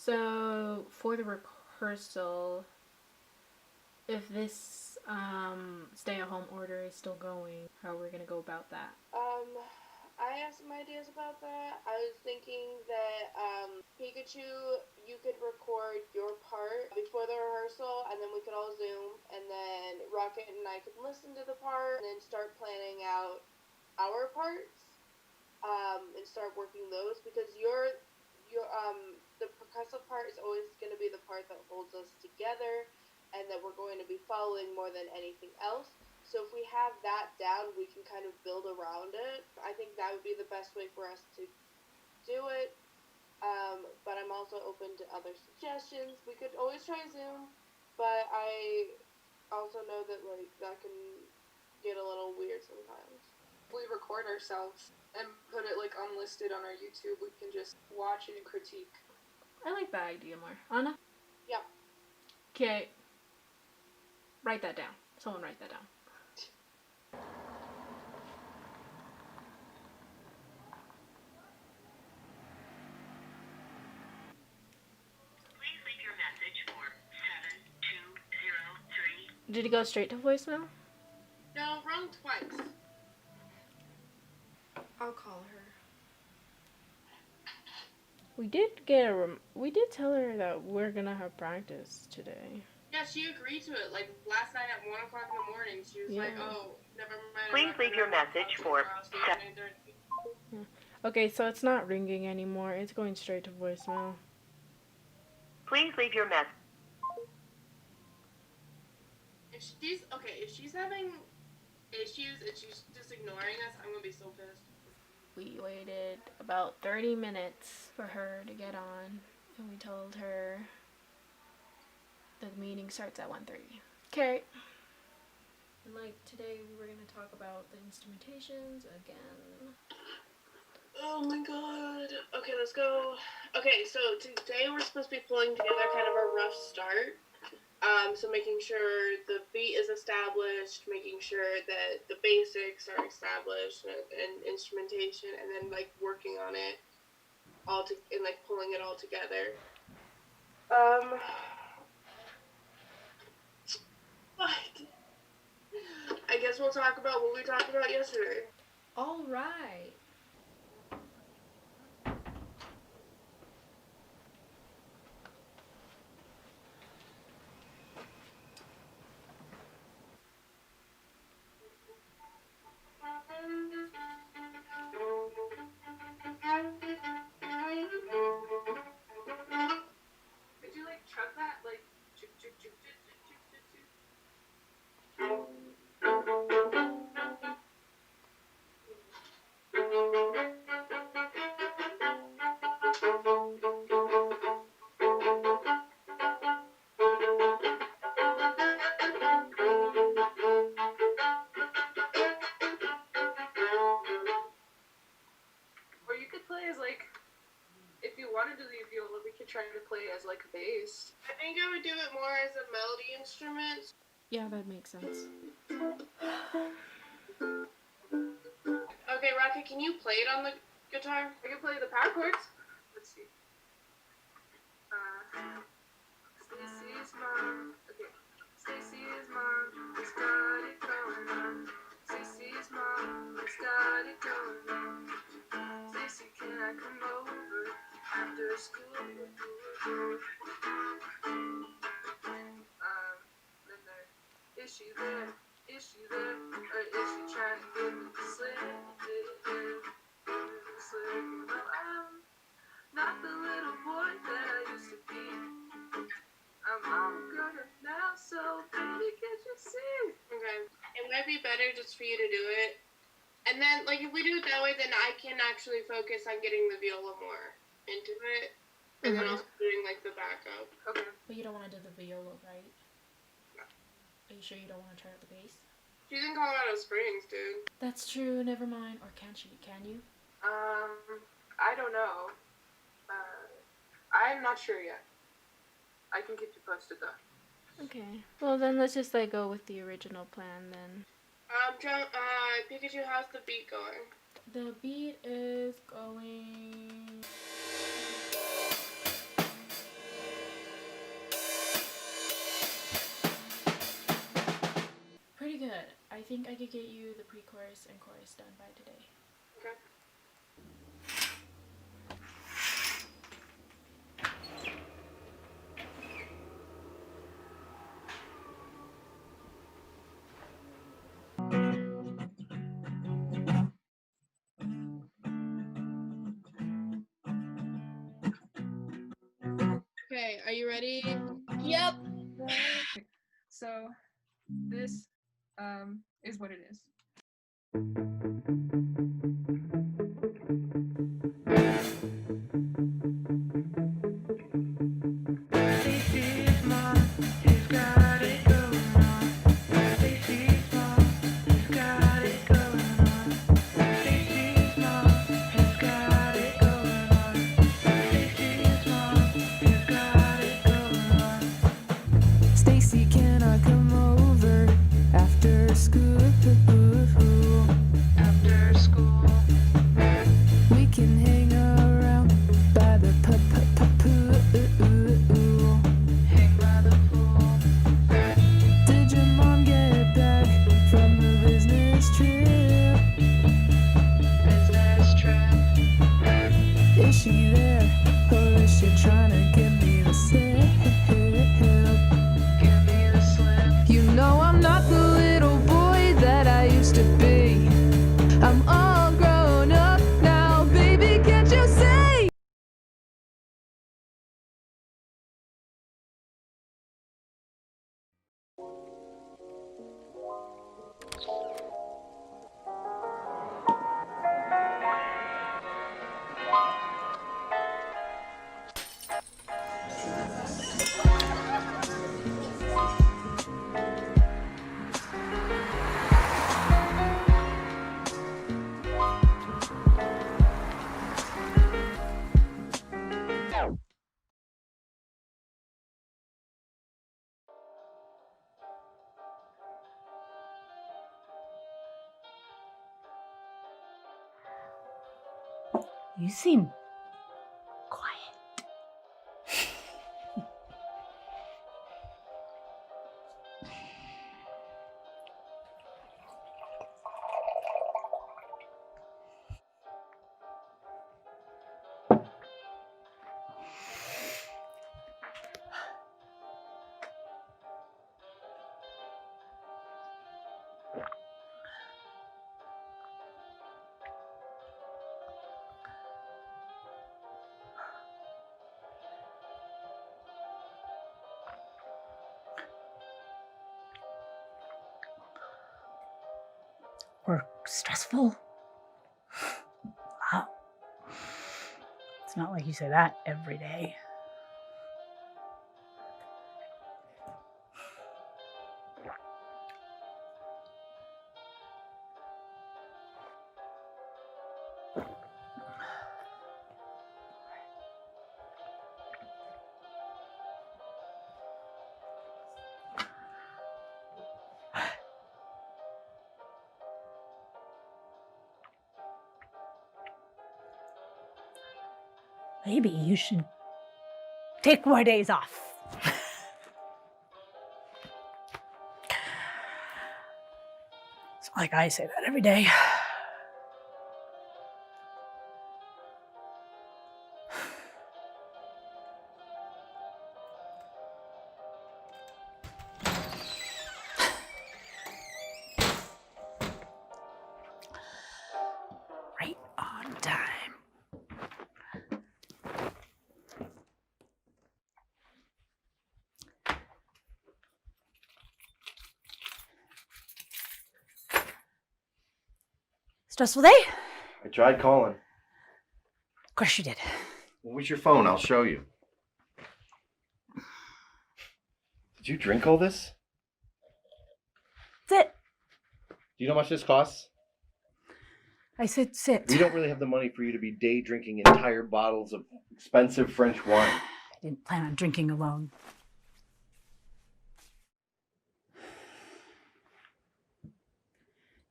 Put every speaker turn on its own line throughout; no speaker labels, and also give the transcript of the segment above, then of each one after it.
So for the rehearsal, if this stay-at-home order is still going, how are we gonna go about that?
I have some ideas about that. I was thinking that Pikachu, you could record your part before the rehearsal, and then we could all Zoom, and then Rocket and I could listen to the part, and then start planning out our parts, and start working those, because the percussive part is always going to be the part that holds us together, and that we're going to be following more than anything else. So if we have that down, we can kind of build around it. I think that would be the best way for us to do it. But I'm also open to other suggestions. We could always try Zoom, but I also know that that can get a little weird sometimes.
We record ourselves and put it unlisted on our YouTube. We can just watch it and critique.
I like that idea more. Anna?
Yeah.
Okay. Write that down. Someone write that down.
Please leave your message for 7203.
Did it go straight to voicemail?
No, wrong twice.
I'll call her.
We did tell her that we're gonna have practice today.
Yeah, she agreed to it. Last night at 1 o'clock in the morning, she was like, "Oh, never mind."
Please leave your message for.
Okay, so it's not ringing anymore. It's going straight to voicemail.
Please leave your message.
If she's having issues and she's just ignoring us, I'm gonna be so pissed.
We waited about 30 minutes for her to get on, and we told her the meeting starts at 1:30. Okay. And today we were gonna talk about the instrumentations again.
Oh my god. Okay, let's go. Okay, so today we're supposed to be pulling together kind of a rough start. So making sure the beat is established, making sure that the basics are established, and instrumentation, and then working on it and pulling it all together. What? I guess we'll talk about what we talked about yesterday.
All right.
Could you chug that? Chug, chug, chug, chug, chug, chug, chug. Or you could play as if you wanted to do the viola, we could try to play as a bass.
I think I would do it more as a melody instrument.
Yeah, that makes sense.
Okay, Rocket, can you play it on the guitar?
I can play the power chords. Let's see. Stacy's mom. Okay. Stacy's mom has got it going on. Stacy's mom has got it going on. Stacy, can I come over after school? Then is she there? Is she there? Or is she trying to get me to slip? Well, I'm not the little boy that I used to be. I'm all grown up now, so baby, can't you see?
Okay. It might be better just for you to do it. And then, if we do it that way, then I can actually focus on getting the viola more into it. And then
Mhm.
also doing like the backup.
Okay.
But you don't want to do the viola, right?
No.
Are you sure you don't want to try out the bass?
She's in Colorado Springs, dude.
That's true. Never mind. Or can she? Can you?
I don't know. I'm not sure yet. I can keep you posted though.
Okay. Well, then let's just like go with the original plan then.
Pikachu, how's the beat going?
The beat is going. Pretty good. I think I could get you the pre-chorus and chorus done by today.
Okay. Okay, are you ready?
Yep.
So this is what it is.
Stacy, can I come over after school? After school, we can hang around by the pool. Hang by the pool. Did your mom get back from the business trip? Business trip. Is she there, or is she trying to give me the slip? You know I'm not the little boy that I used to be. I'm all grown up now, baby, can't you see?
You seem quiet. Work stressful? Wow. It's not like you say that every day. Maybe you should take more days off. It's not like I say that every day. Right on time. Stressful day?
I tried calling.
Of course you did.
What was your phone? I'll show you. Did you drink all this?
Sit.
Do you know how much this costs?
I said sit.
We don't really have the money for you to be day drinking entire bottles of expensive French wine.
I didn't plan on drinking alone.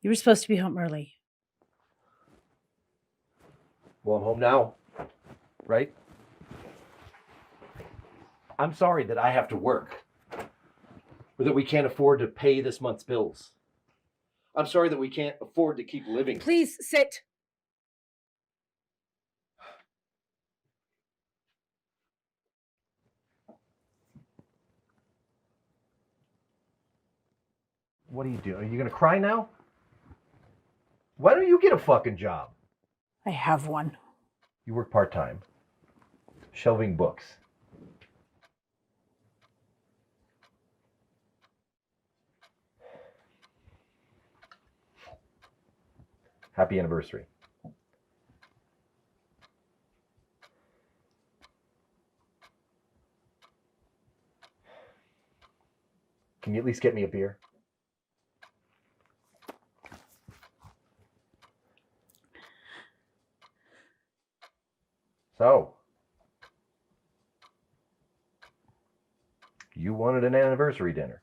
You were supposed to be home early.
Well, I'm home now, right? I'm sorry that I have to work, or that we can't afford to pay this month's bills. I'm sorry that we can't afford to keep living.
Please sit.
What are you doing? Are you gonna cry now? Why don't you get a fucking job?
I have one.
You work part-time, shelving books. Happy anniversary. Can you at least get me a beer? So, you wanted an anniversary dinner.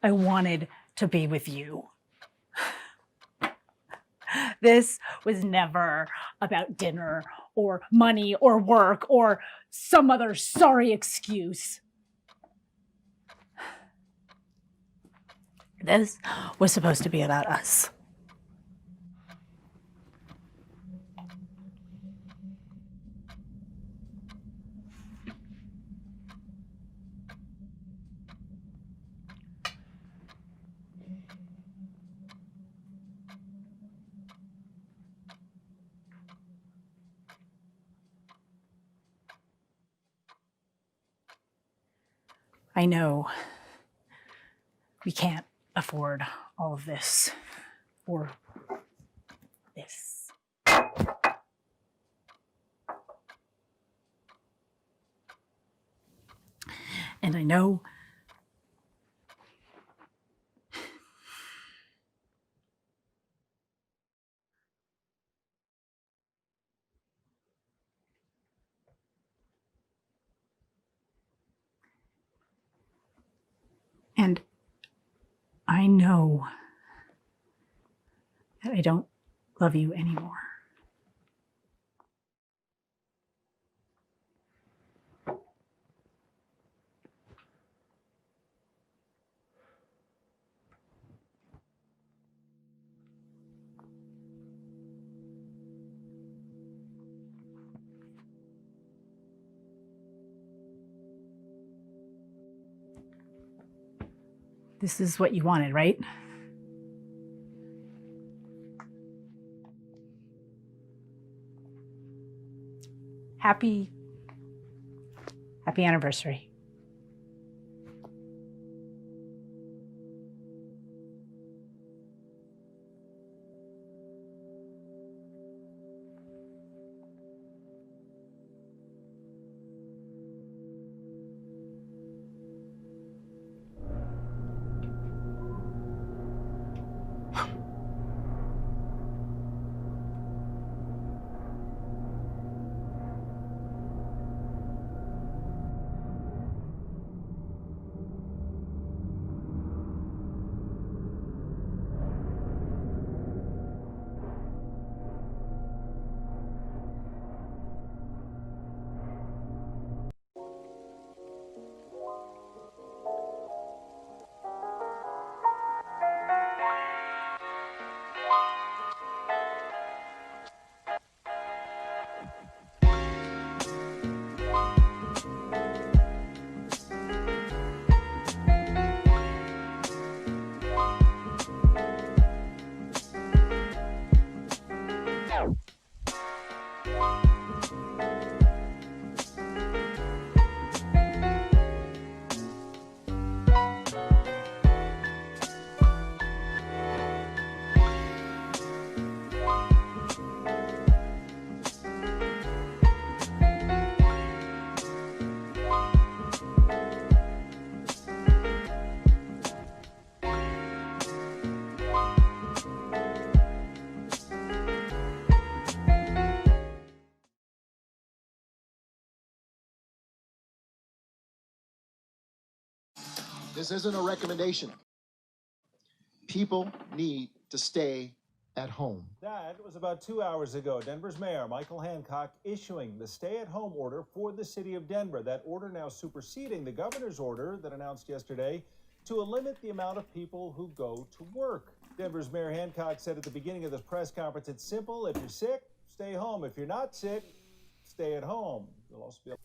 I wanted to be with you. This was never about dinner or money or work or some other sorry excuse. This was supposed to be about us. I know we can't afford all of this or this. And I know and I know that I don't love you anymore. This is what you wanted, right? Happy anniversary.
This isn't a recommendation. People need to stay at home.
That was about 2 hours ago. Denver's Mayor Michael Hancock issuing the stay-at-home order for the city of Denver. That order now superseding the governor's order that announced yesterday to limit the amount of people who go to work. Denver's Mayor Hancock said at the beginning of this press conference, it's simple. If you're sick, stay home. If you're not sick, stay at home. You'll also be able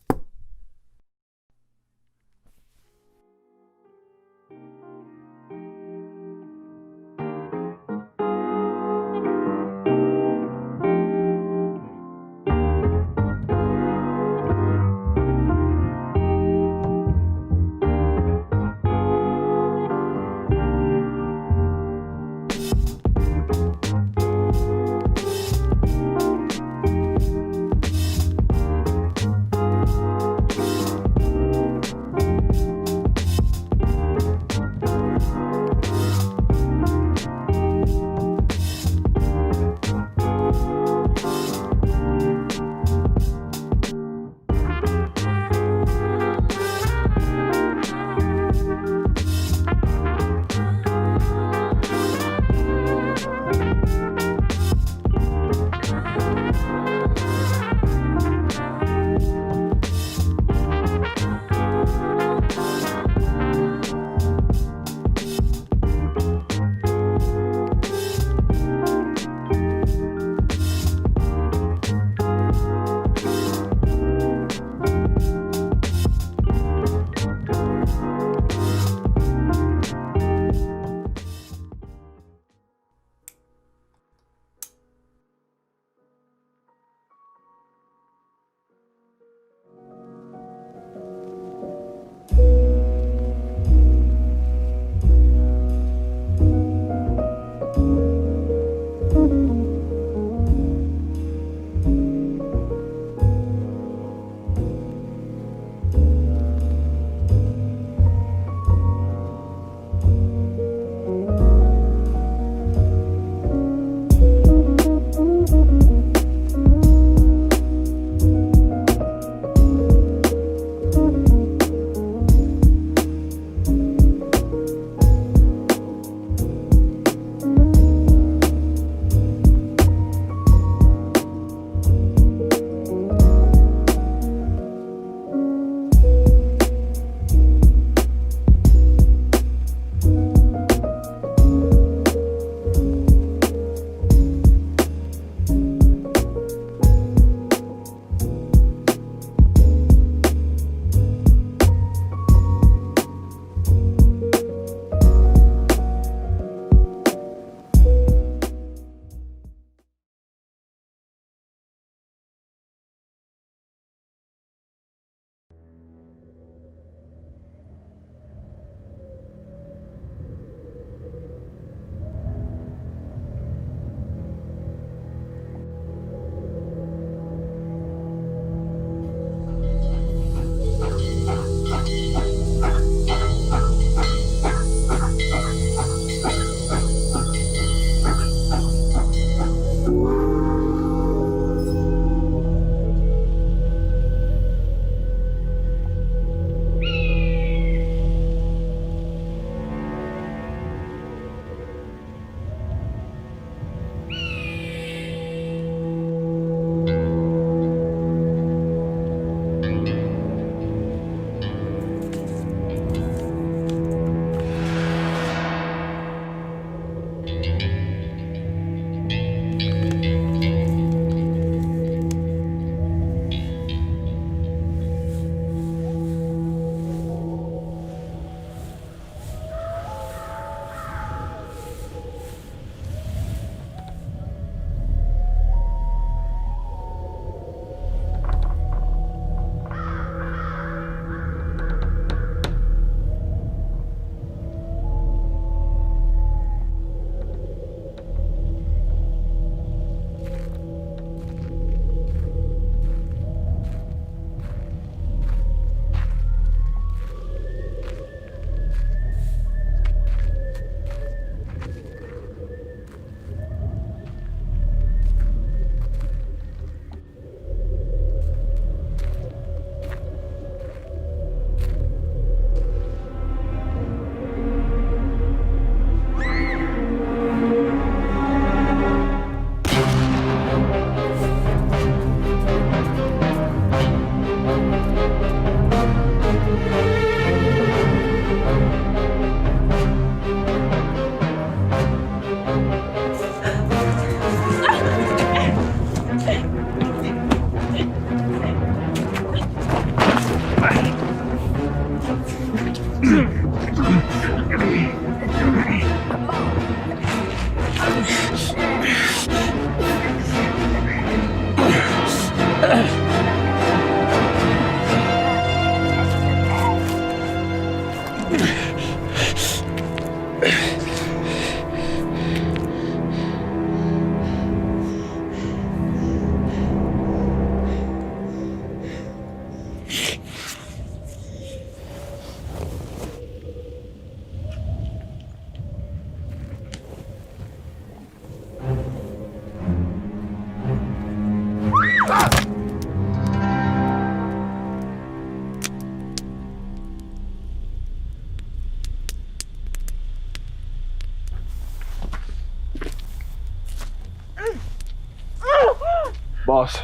boss.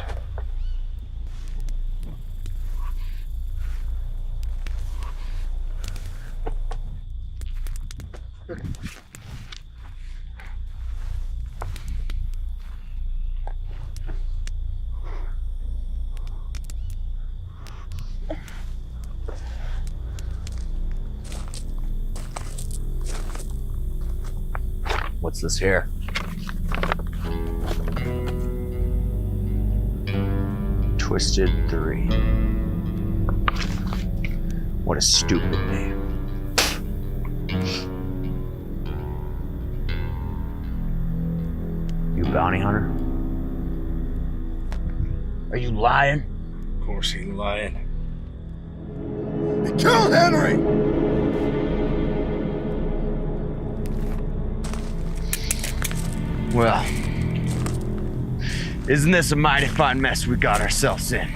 What's this here? Twisted 3. What a stupid name. You a bounty hunter? Are you lying?
Of course he's lying. He killed Henry!
Well, isn't this a mighty fine mess we got ourselves in?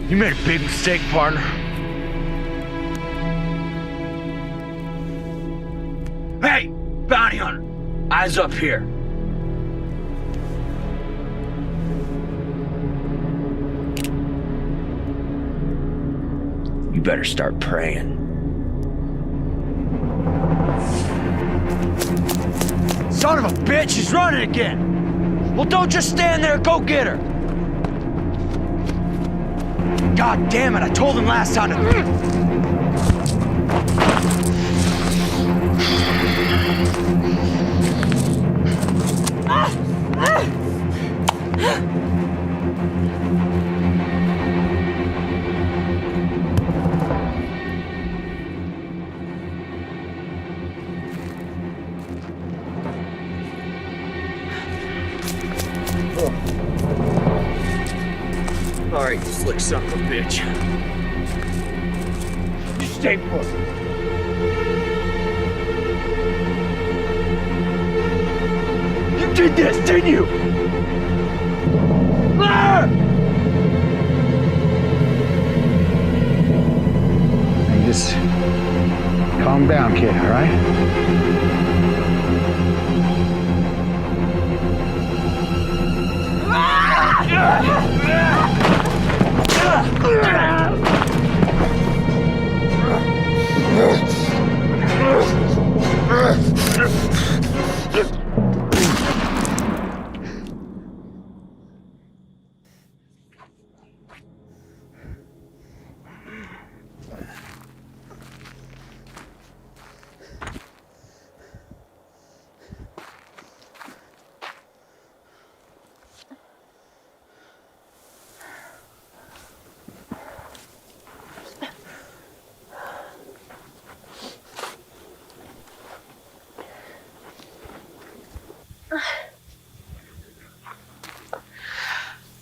You made a big mistake, partner. Hey, bounty hunter, eyes up here. You better start praying. Son of a bitch, she's running again! Well, don't just stand there, go get her! God damn it, I told him last time to... All right, you slick son of a bitch. You stay put. You did this, didn't you? Ah!
Hey, just calm down, kid, all right?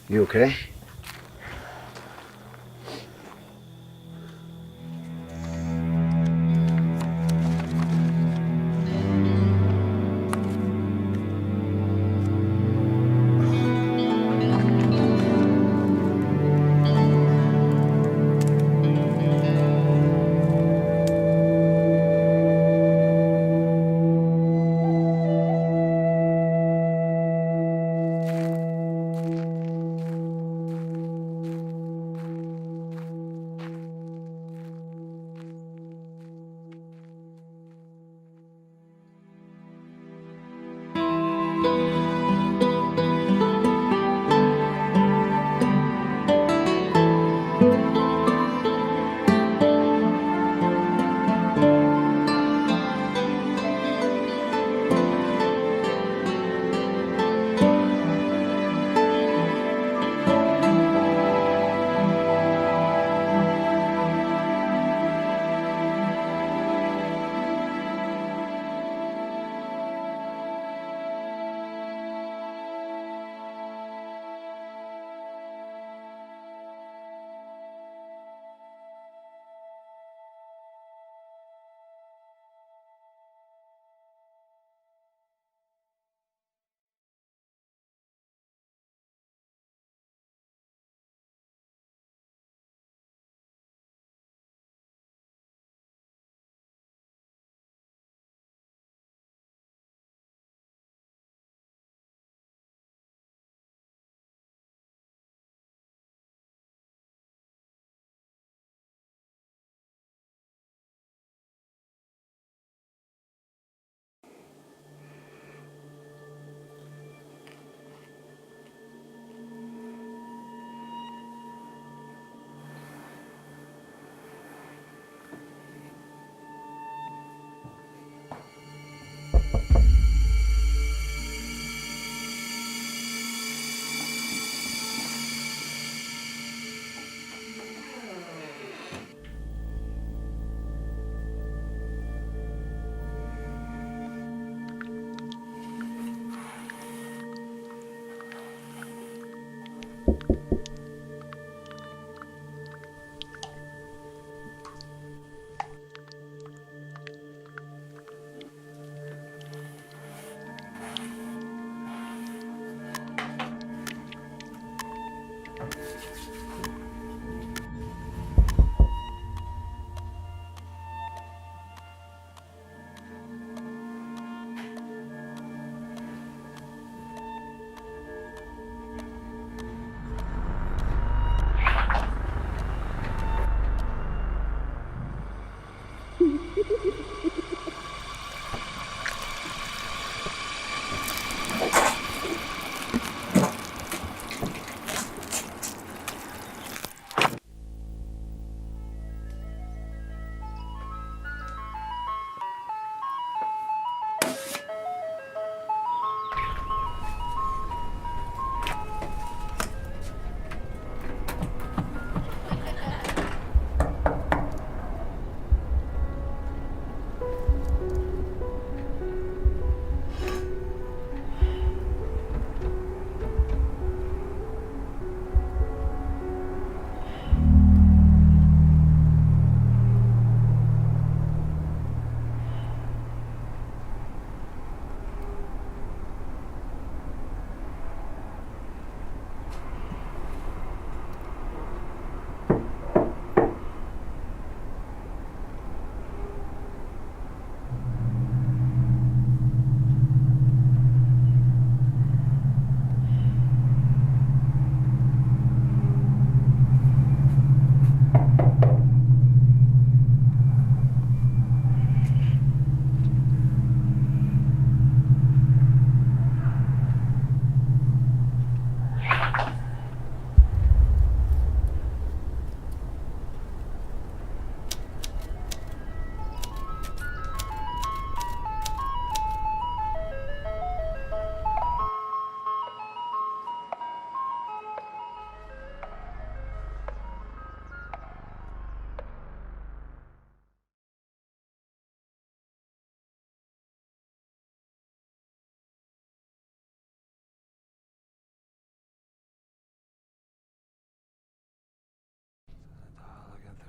You okay?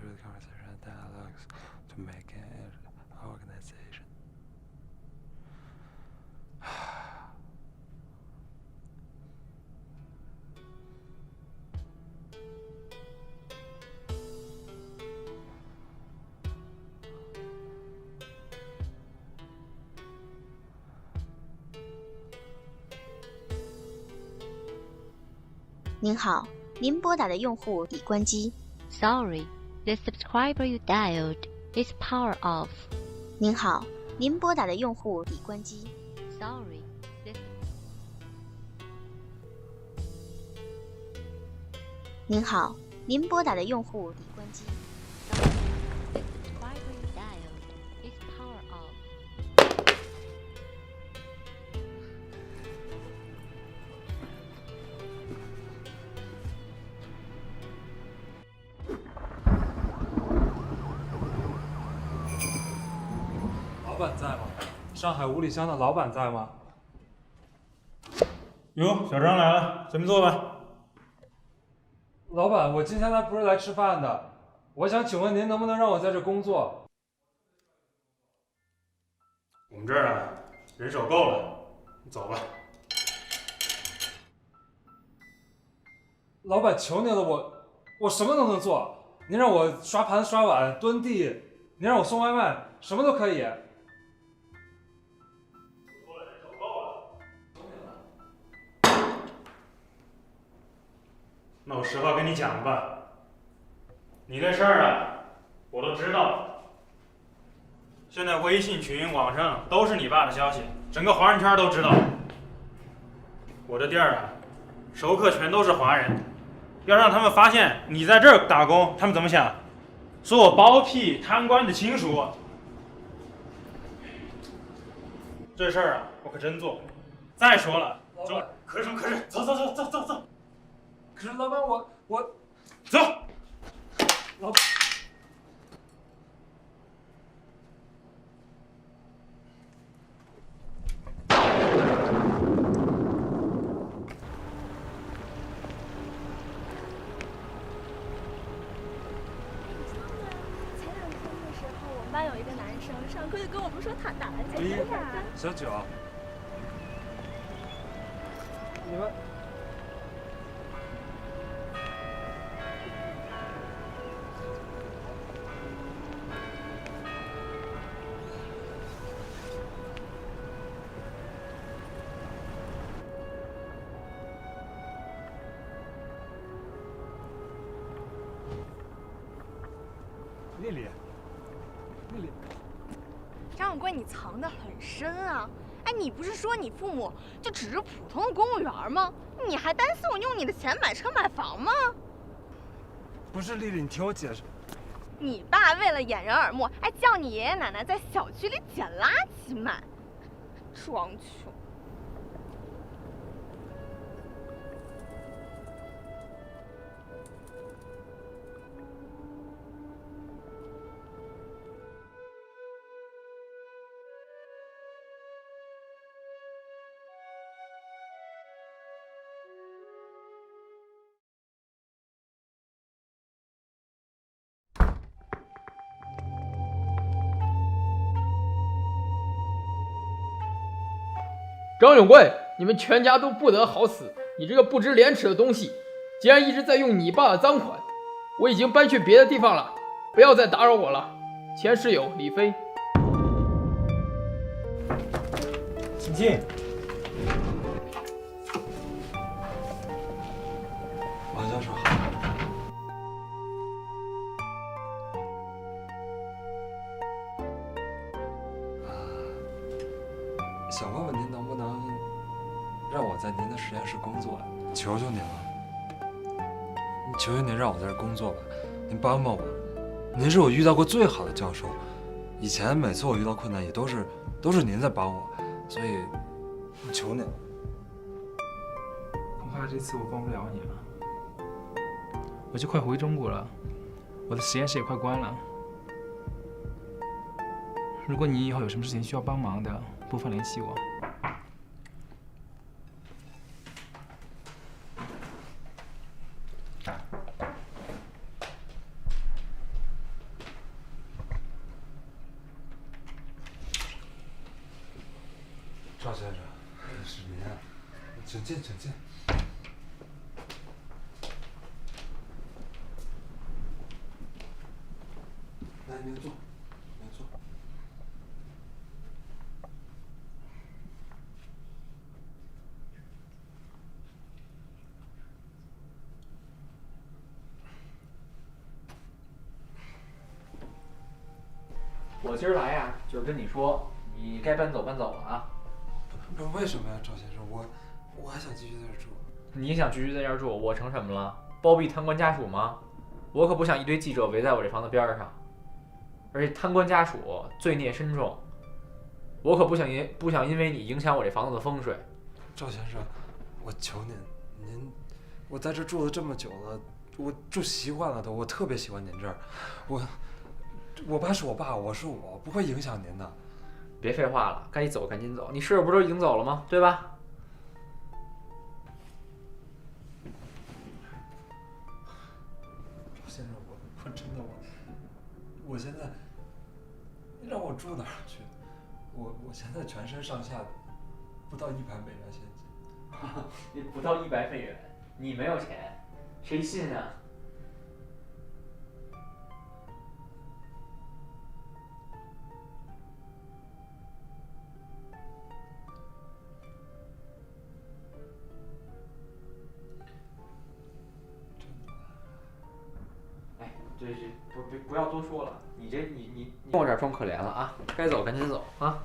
Through the conversation and dialogues to make an organization.
您好，您拨打的用户已关机。Sorry, the subscriber you dialed is power off. 您好，您拨打的用户已关机。Sorry, the... 您好，您拨打的用户已关机。Sorry, the subscriber you dialed is power off.
老板在吗？上海五里香的老板在吗？
哟，小张来了，咱们坐吧。
老板，我今天来不是来吃饭的，我想请问您能不能让我在这工作？
我们这儿啊，人手够了，你走吧。
老板，求您了，我什么都能做。您让我刷盘、刷碗、蹲地，您让我送外卖，什么都可以。
那我实话跟你讲吧，你那事儿啊，我都知道。现在微信群、网上都是你爸的消息，整个华人圈都知道。我这店儿啊，熟客全都是华人，要让他们发现你在这儿打工，他们怎么想？说我包庇贪官的亲属。这事儿啊，我可真做。再说了，可什么可是？走。
可是老板，我
走。
老板。
班有一个男生上课就跟我们说他打篮球呀。
小九，你们
丽丽，丽丽，
张掌柜，你藏得很深啊！哎，你不是说你父母就只是普通的公务员吗？你还担心我用你的钱买车买房吗？
不是丽丽，你听我解释。
你爸为了掩人耳目，还叫你爷爷奶奶在小区里捡垃圾卖，装穷。
张永贵，你们全家都不得好死！你这个不知廉耻的东西，竟然一直在用你爸的赃款！我已经搬去别的地方了，不要再打扰我了。前室友李飞，
请进。
王教授好。想问问您能不能让我在您的实验室工作呀？求求您了，求求您让我在这工作吧，您帮帮我。您是我遇到过最好的教授，以前每次我遇到困难也都是您在帮我，所以求您了。
恐怕这次我帮不了你了，我就快回中国了，我的实验室也快关了。如果你以后有什么事情需要帮忙的，不妨联系我。
赵先生，是您啊，请进，请进。来，您坐，您坐。
我今儿来呀，就是跟你说，你该搬走搬走了啊。
不，为什么呀，赵先生？我还想继续在这儿住。
你想继续在这儿住，我成什么了？包庇贪官家属吗？我可不想一堆记者围在我这房子边上，而且贪官家属罪孽深重，我可不想因为你影响我这房子的风水。
赵先生，我求您，我在这住了这么久了，我住习惯了都，我特别喜欢您这儿。我爸是我爸，我是我，不会影响您的。
别废话了，该走赶紧走。你室友不都已经走了吗？对吧？
赵先生，我真的我现在，你让我住哪儿去？我现在全身上下不到100美元现金。
你不到100美元，你没有钱，谁信啊？不要多说了，你跟我这儿装可怜了啊！该走赶紧走啊！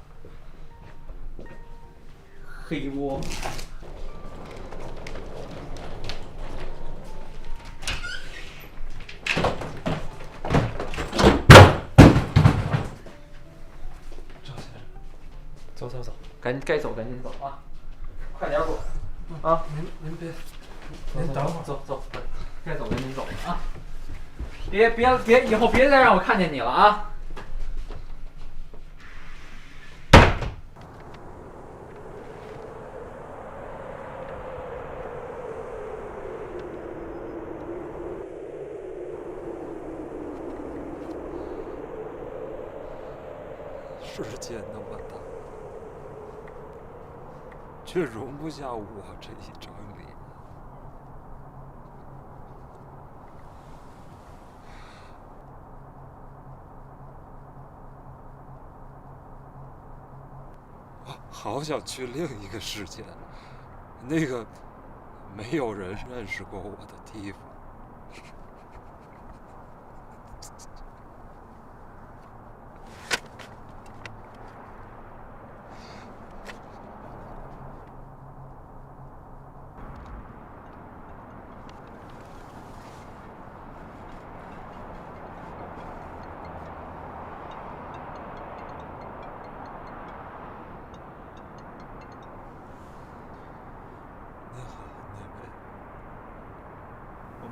黑窝。
赵先生，
走，该走赶紧走啊！快点滚啊！
您别，
您等会儿，走，该走赶紧走啊！别，以后别再让我看见你了啊！
世界那么大，却容不下我这一张脸。好想去另一个世界，那个没有人认识过我的地方。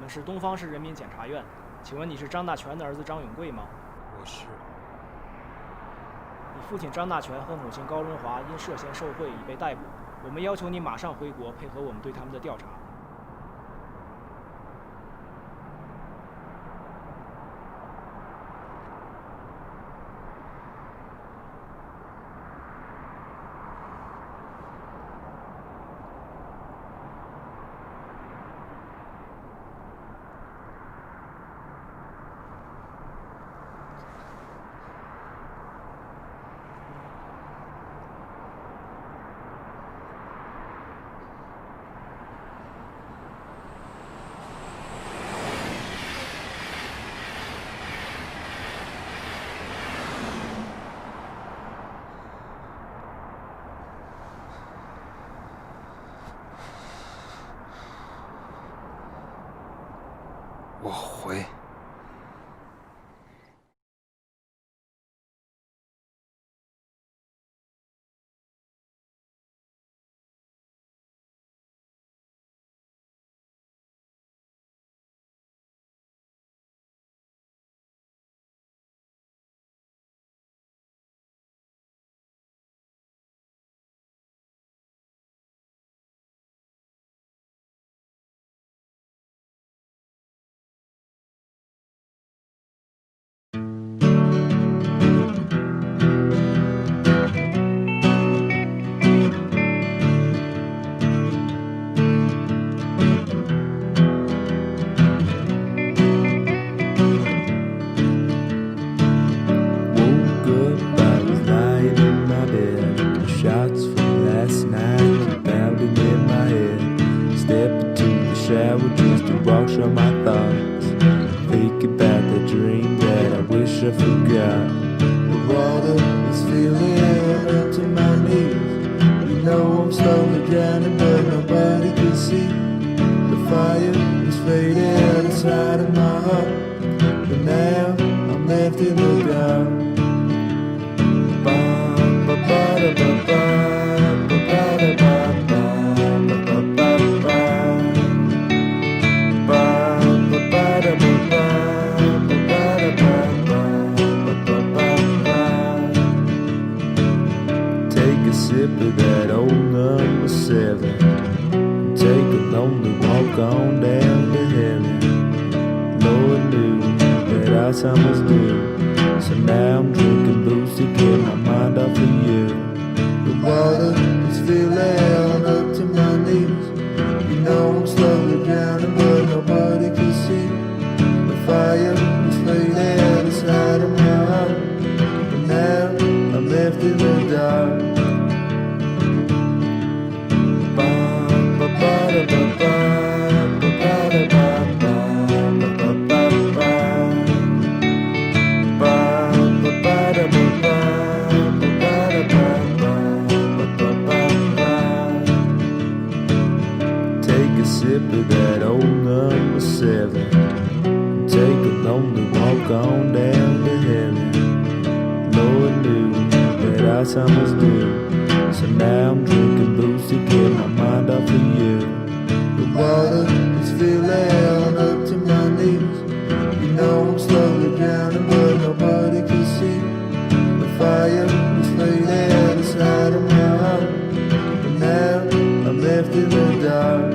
们是东方市人民检察院，请问你是张大全的儿子张永贵吗？
我是。
你父亲张大全和母亲高荣华因涉嫌受贿已被逮捕，我们要求你马上回国配合我们对他们的调查。
我回。
wash all my thoughts. Think about the dream that I wish I forgot. The water is filling up to my knees. You know I'm slowly drowning, but nobody can see. The fire is fading inside of my heart, but now I'm left in the dark. Take a sip of that old number 7. Take a lonely walk on down to heaven. Lord knew that our time was due, so now I'm drinking booze to get my mind off of you. The water is filling up to my knees. You know I'm slowly drowning, but nobody can see. The fire is fading inside of my heart, but now I'm left in the dark. Take a sip of that old number 7. Take a lonely walk on down to heaven. Lord knew that our time was due, so now I'm drinking booze to get my mind off of you. The water is filling up to my knees. You know I'm slowly drowning, but nobody can see. The fire is fading inside of my heart, but now I'm left in the dark.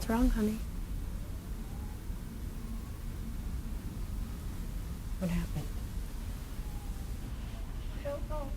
What's wrong, honey?
What happened?
I don't know.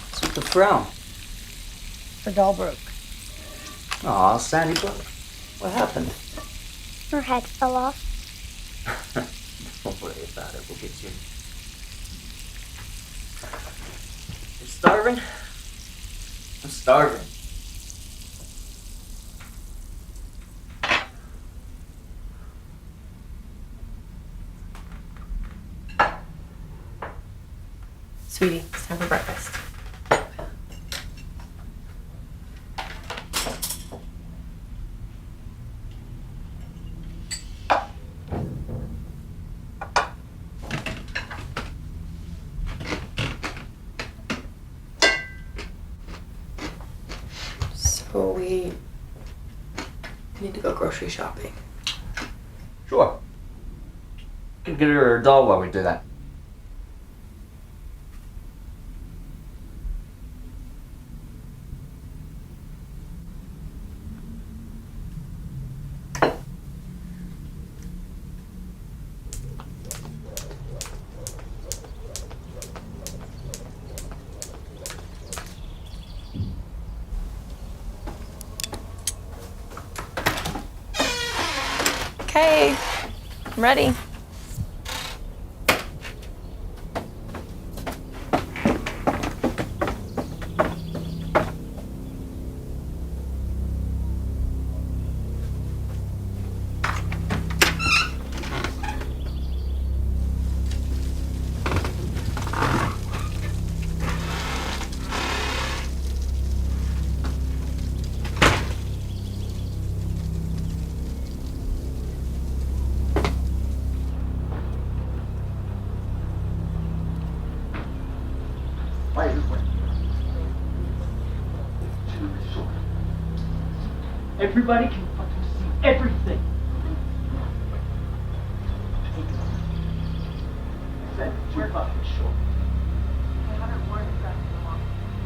What's with the frown?
Her doll broke.
Aw, Sandy broke. What happened?
Her head fell off.
Don't worry about it. We'll get you. You're starving? I'm starving.
Sweetie, it's time for breakfast. So we need to go grocery shopping.
Sure. Can get her a doll while we do that.
Okay, I'm ready.
Why this way?
Everybody can fucking see everything. Said too fucking short.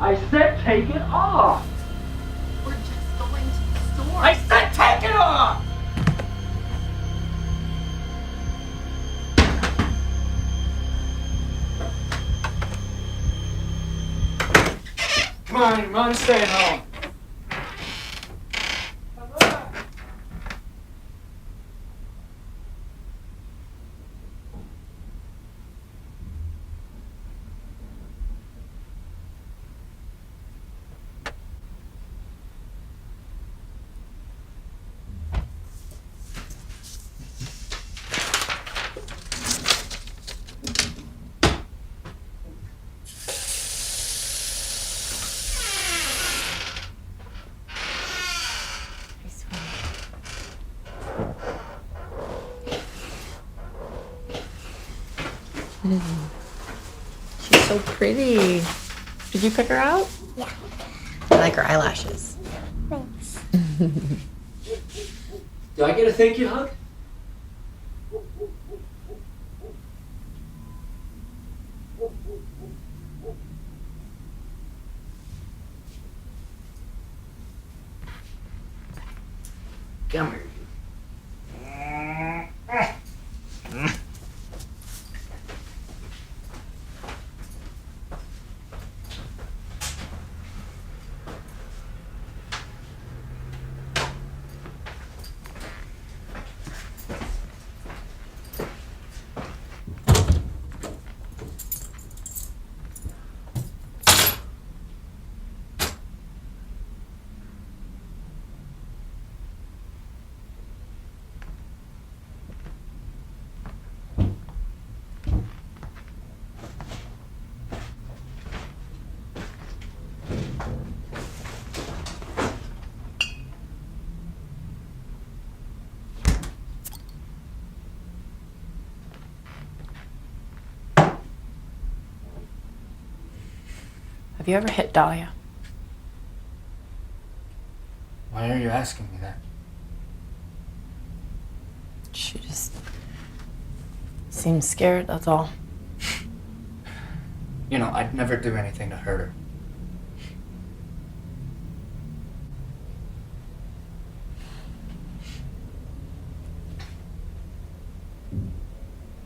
I said take it off.
We're just going to the store.
I said take it off. Come on, your mom's staying home.
She's so pretty. Did you pick her out?
Yeah.
I like her eyelashes.
Thanks.
Do I get a thank you hug? Come here.
Have you ever hit Dahlia?
Why are you asking me that?
She just seems scared, that's all.
You know, I'd never do anything to hurt her.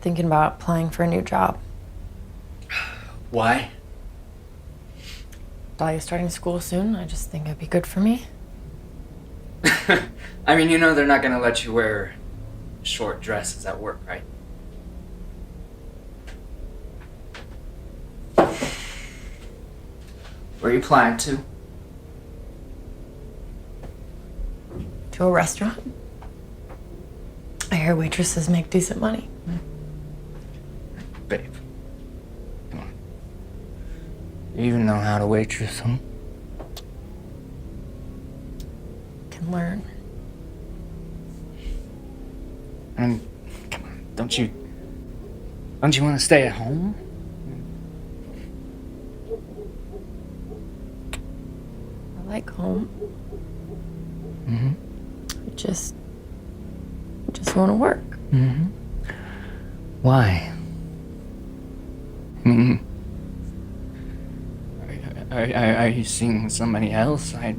Thinking about applying for a new job.
Why?
Dahlia's starting school soon. I just think it'd be good for me.
I mean, you know they're not gonna let you wear short dresses at work, right? Where are you applying to?
To a restaurant. I hear waitresses make decent money.
Babe. Come on. You even know how to waitress, huh?
Can learn.
And come on, don't you want to stay at home?
I like home.
Mm-hmm.
I just want to work.
Mm-hmm. Why? I mean, are you seeing somebody else?
No.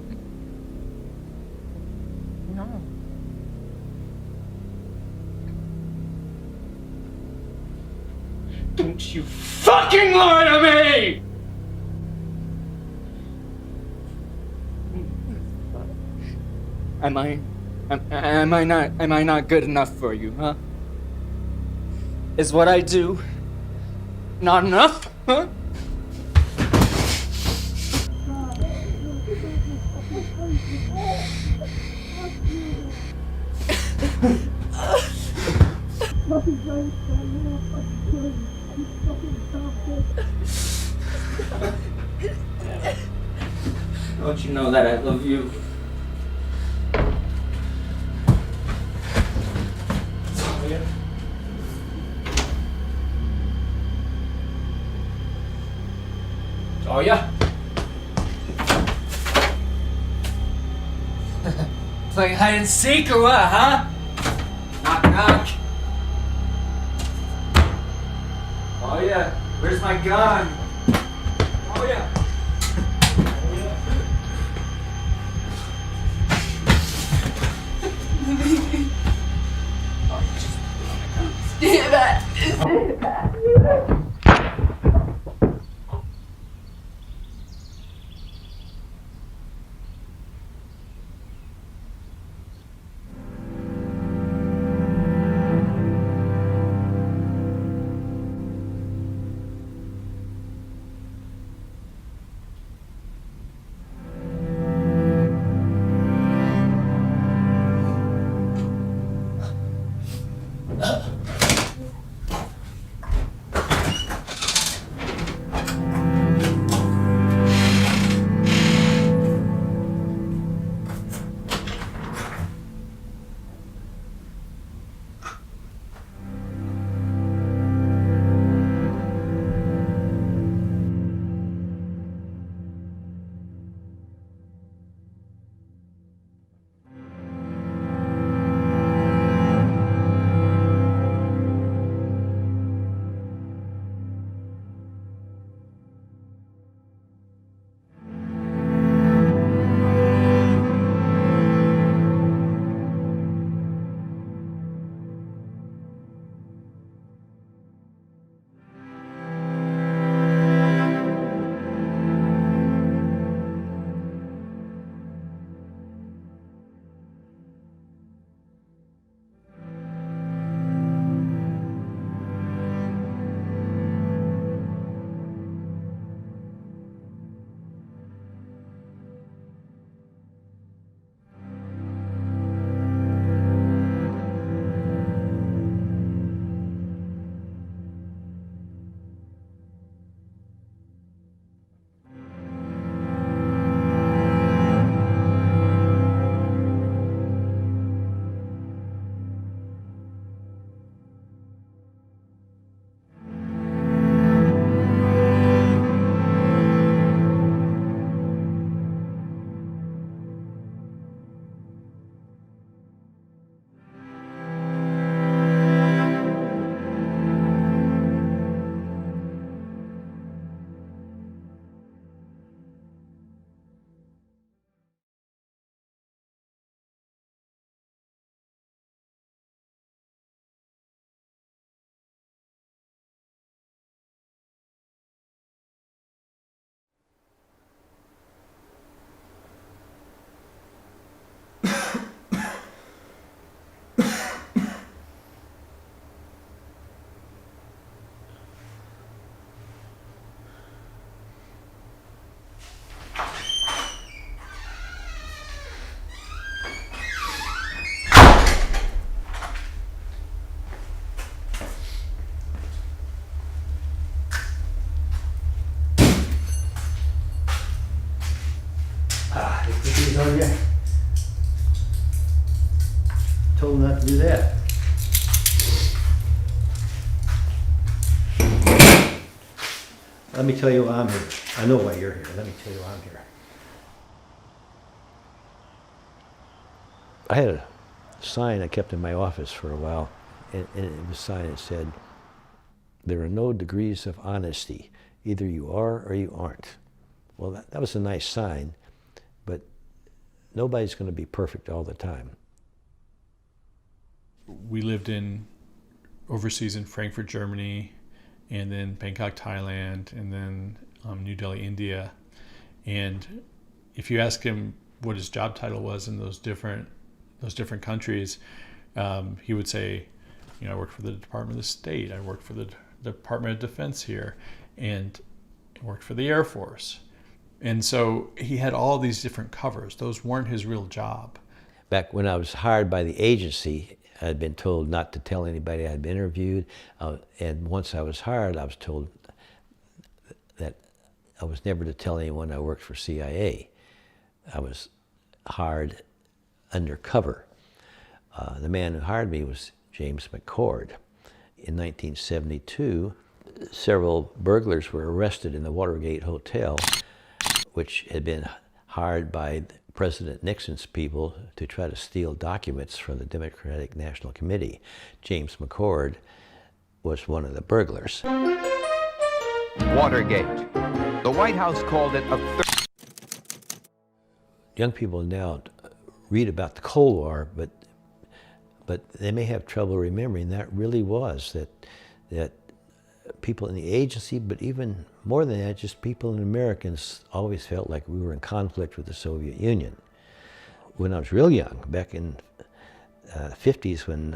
Don't you fucking lie to me! Am I not good enough for you, huh? Is what I do not enough, huh? Don't you know that I love you? Oh yeah. Playing hide and seek or what, huh? Knock knock. Oh yeah. Where's my gun? Oh yeah.
Stay back.
don't you? Told him not to do that. Let me tell you why I'm here. I know why you're here. Let me tell you why I'm here. I had a sign I kept in my office for a while, and it was a sign that said, "There are no degrees of honesty. Either you are or you aren't." Well, that was a nice sign, but nobody's going to be perfect all the time.
We lived overseas in Frankfurt, Germany, and then Bangkok, Thailand, and then New Delhi, India. And if you ask him what his job title was in those different countries, he would say, I worked for the Department of State, I worked for the Department of Defense here, and I worked for the Air Force. And so he had all these different covers. Those weren't his real job.
Back when I was hired by the agency, I'd been told not to tell anybody I'd been interviewed. And once I was hired, I was told that I was never to tell anyone I worked for CIA. I was hired undercover. The man who hired me was James McCord. In 1972, several burglars were arrested in the Watergate Hotel, which had been hired by President Nixon's people to try to steal documents from the Democratic National Committee. James McCord was one of the burglars.
Watergate. The White House called it a
Young people now read about the Cold War, but they may have trouble remembering that really was that people in the agency, but even more than that, just people and Americans always felt like we were in conflict with the Soviet Union. When I was real young, back in the 50s, when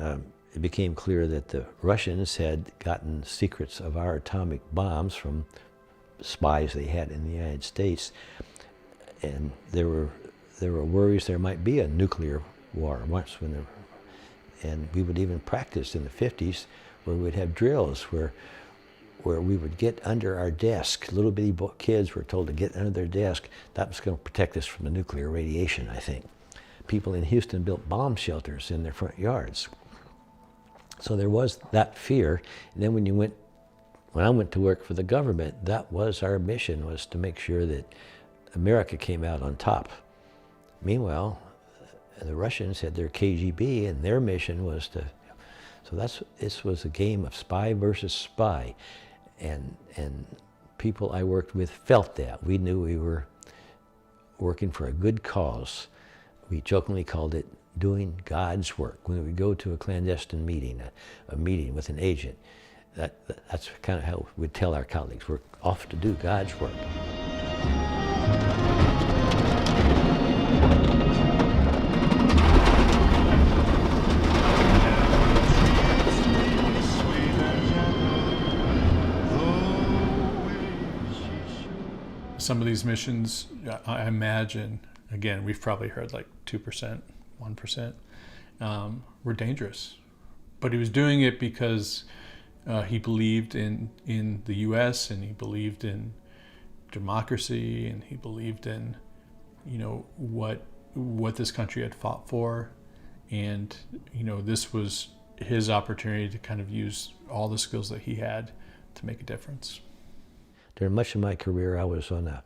it became clear that the Russians had gotten secrets of our atomic bombs from spies they had in the United States, and there were worries there might be a nuclear war once and we would even practice in the 50s where we'd have drills where we would get under our desk. Little bitty kids were told to get under their desk. That was going to protect us from the nuclear radiation, I think. People in Houston built bomb shelters in their front yards. So there was that fear. And then when I went to work for the government, that was our mission, was to make sure that America came out on top. Meanwhile, the Russians had their KGB, and their mission was to, this was a game of spy versus spy. And people I worked with felt that. We knew we were working for a good cause. We jokingly called it doing God's work. When we go to a clandestine meeting, a meeting with an agent, that's kind of how we'd tell our colleagues, we're off to do God's work.
Some of these missions, I imagine, again, we've probably heard like 2%, 1%, were dangerous. But he was doing it because he believed in the U.S. and he believed in democracy and he believed in, what this country had fought for. And, this was his opportunity to kind of use all the skills that he had to make a difference.
During much of my career, I was on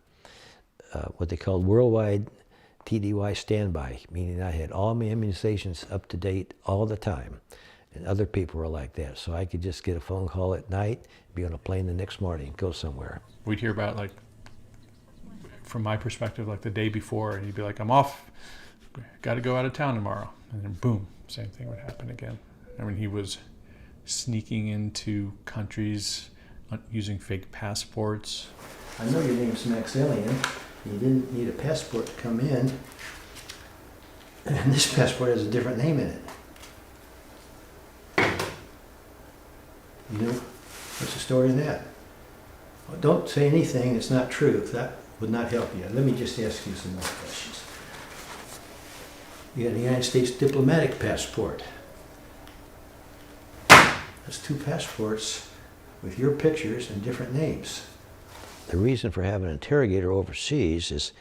what they called worldwide TDY standby, meaning I had all my immunizations up to date all the time. And other people were like that. So I could just get a phone call at night, be on a plane the next morning, go somewhere.
We'd hear about, like, from my perspective, like the day before, and he'd be like, I'm off, got to go out of town tomorrow. And then boom, same thing would happen again. I mean, he was sneaking into countries using fake passports.
I know your name's Max Alien. You didn't need a passport to come in. And this passport has a different name in it. You know, what's the story in that? Well, don't say anything that's not true. That would not help you. Let me just ask you some more questions. You had a United States diplomatic passport. That's two passports with your pictures and different names. The reason for having an interrogator overseas is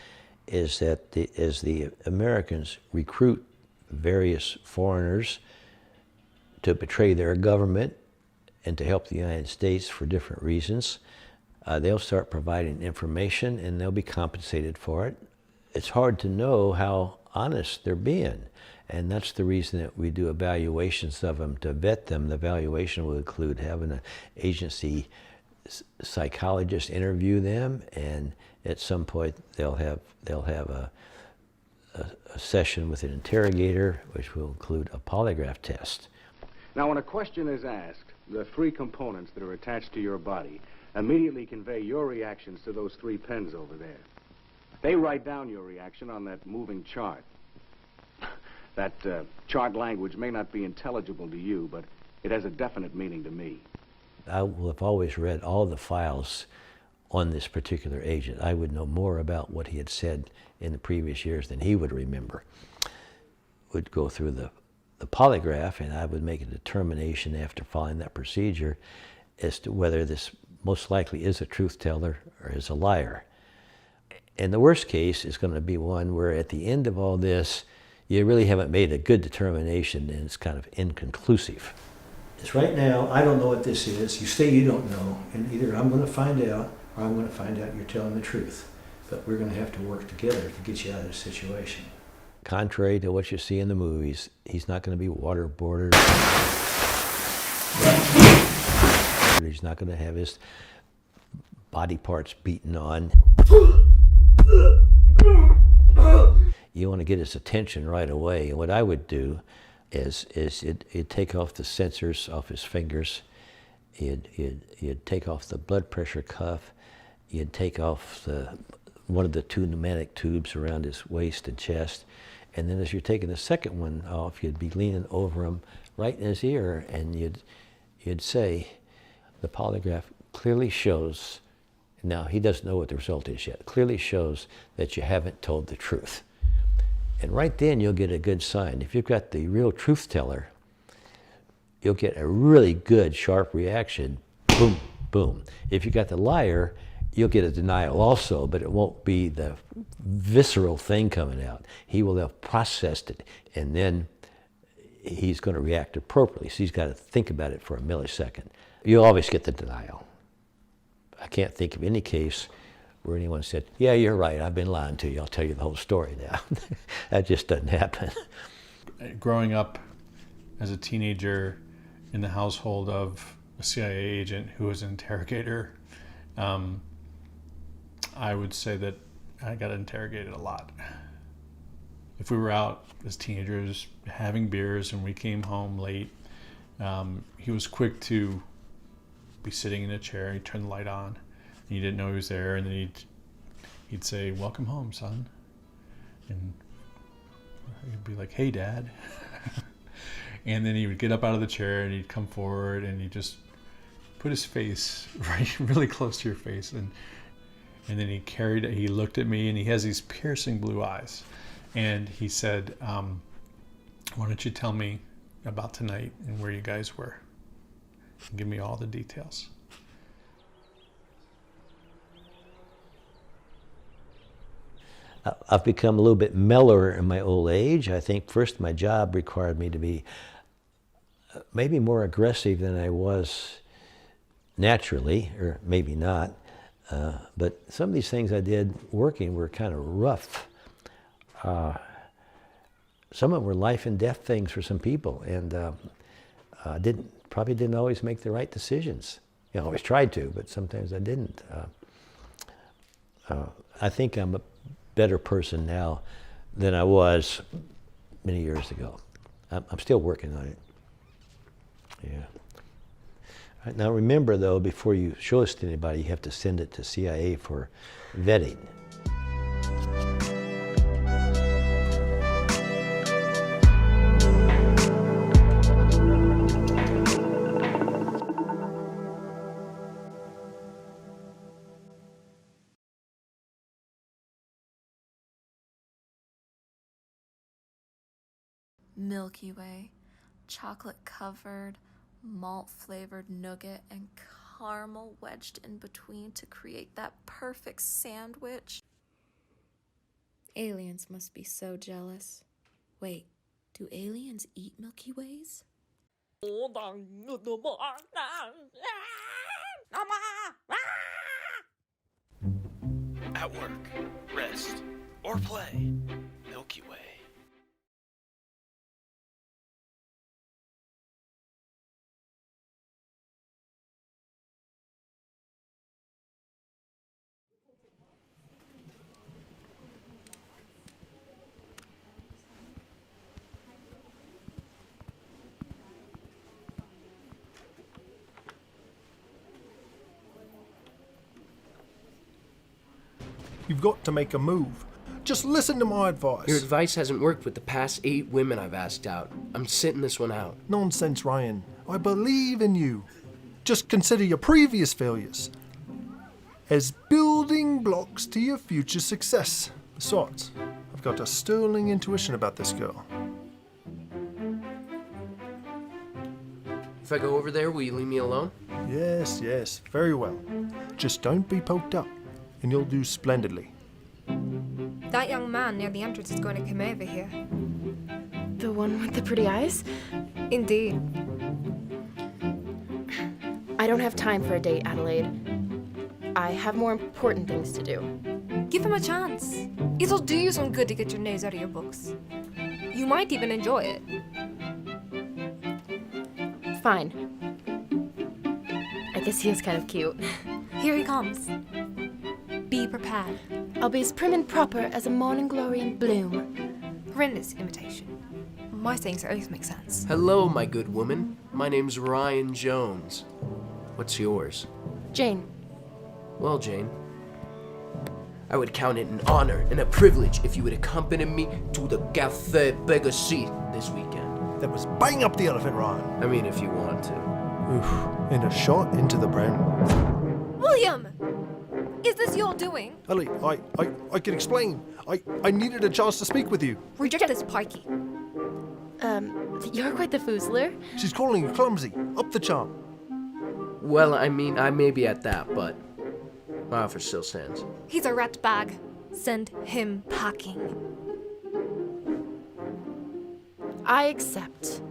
is that as the Americans recruit various foreigners to betray their government and to help the United States for different reasons, they'll start providing information and they'll be compensated for it. It's hard to know how honest they're being. And that's the reason that we do evaluations of them to vet them. The evaluation will include having an agency psychologist interview them, and at some point they'll have a session with an interrogator, which will include a polygraph test.
Now, when a question is asked, the three components that are attached to your body immediately convey your reactions to those three pens over there. They write down your reaction on that moving chart. That chart language may not be intelligible to you, but it has a definite meaning to me.
I will have always read all the files on this particular agent. I would know more about what he had said in the previous years than he would remember. Would go through the polygraph, and I would make a determination after following that procedure as to whether this most likely is a truth teller or is a liar. And the worst case is going to be one where at the end of all this, you really haven't made a good determination and it's kind of inconclusive. It's right now, I don't know what this is. You say you don't know, and either I'm going to find out or I'm going to find out you're telling the truth. But we're going to have to work together to get you out of this situation. Contrary to what you see in the movies, he's not going to be waterboarded. He's not going to have his body parts beaten on. You want to get his attention right away. And what I would do is you'd take off the sensors off his fingers, you'd take off the blood pressure cuff, you'd take off one of the two pneumatic tubes around his waist and chest, and then as you're taking the second one off, you'd be leaning over him right in his ear, and you'd say, the polygraph clearly shows, now he doesn't know what the result is yet, clearly shows that you haven't told the truth. And right then you'll get a good sign. If you've got the real truth teller, you'll get a really good, sharp reaction, boom, boom. If you've got the liar, you'll get a denial also, but it won't be the visceral thing coming out. He will have processed it, and then he's going to react appropriately. So he's got to think about it for a millisecond. You'll always get the denial. I can't think of any case where anyone said, yeah, you're right, I've been lying to you, I'll tell you the whole story now. That just doesn't happen.
Growing up as a teenager in the household of a CIA agent who was an interrogator, I would say that I got interrogated a lot. If we were out as teenagers having beers and we came home late, he was quick to be sitting in a chair, he'd turn the light on, and you didn't know he was there, and then he'd say, welcome home, son. And he'd be like, hey, Dad. And then he would get up out of the chair and he'd come forward and he'd just put his face right really close to your face, and then he looked at me, and he has these piercing blue eyes, and he said, why don't you tell me about tonight and where you guys were, and give me all the details.
I've become a little bit mellower in my old age. I think first my job required me to be maybe more aggressive than I was naturally, or maybe not. But some of these things I did working were kind of rough. Some of them were life and death things for some people, and probably didn't always make the right decisions. I always tried to, but sometimes I didn't. I think I'm a better person now than I was many years ago. I'm still working on it. Yeah. All right, now remember though, before you show this to anybody, you have to send it to CIA for vetting.
Milky Way, chocolate covered, malt flavored nougat and caramel wedged in between to create that perfect sandwich. Aliens must be so jealous. Wait, do aliens eat Milky Ways?
At work, rest, or play, Milky Way.
You've got to make a move. Just listen to my advice.
Your advice hasn't worked with the past 8 women I've asked out. I'm sitting this one out.
Nonsense, Ryan. I believe in you. Just consider your previous failures as building blocks to your future success. Besides, I've got a sterling intuition about this girl.
If I go over there, will you leave me alone?
Yes, yes, very well. Just don't be poked up, and you'll do splendidly.
That young man near the entrance is going to come over here.
The one with the pretty eyes?
Indeed.
I don't have time for a date, Adelaide. I have more important things to do.
Give him a chance. It'll do you some good to get your nose out of your books. You might even enjoy it.
Fine. I guess he is kind of cute.
Here he comes. Be prepared.
I'll be as prim and proper as a morning glory in bloom.
Horrendous imitation. My sayings always make sense.
Hello, my good woman. My name's Ryan Jones. What's yours?
Jane.
Well, Jane, I would count it an honor and a privilege if you would accompany me to the Café Pegasus this weekend.
That was bang up the elephant, Ryan.
I mean, if you want to.
Oof, and a shot into the brain.
William! Is this your doing?
Ellie, I can explain. I needed a chance to speak with you.
Reject this pikey.
You're quite the foozler.
She's calling you clumsy. Up the charm.
Well, I mean, I may be at that, but my offer still stands.
He's a rat bag. Send him packing.
I accept.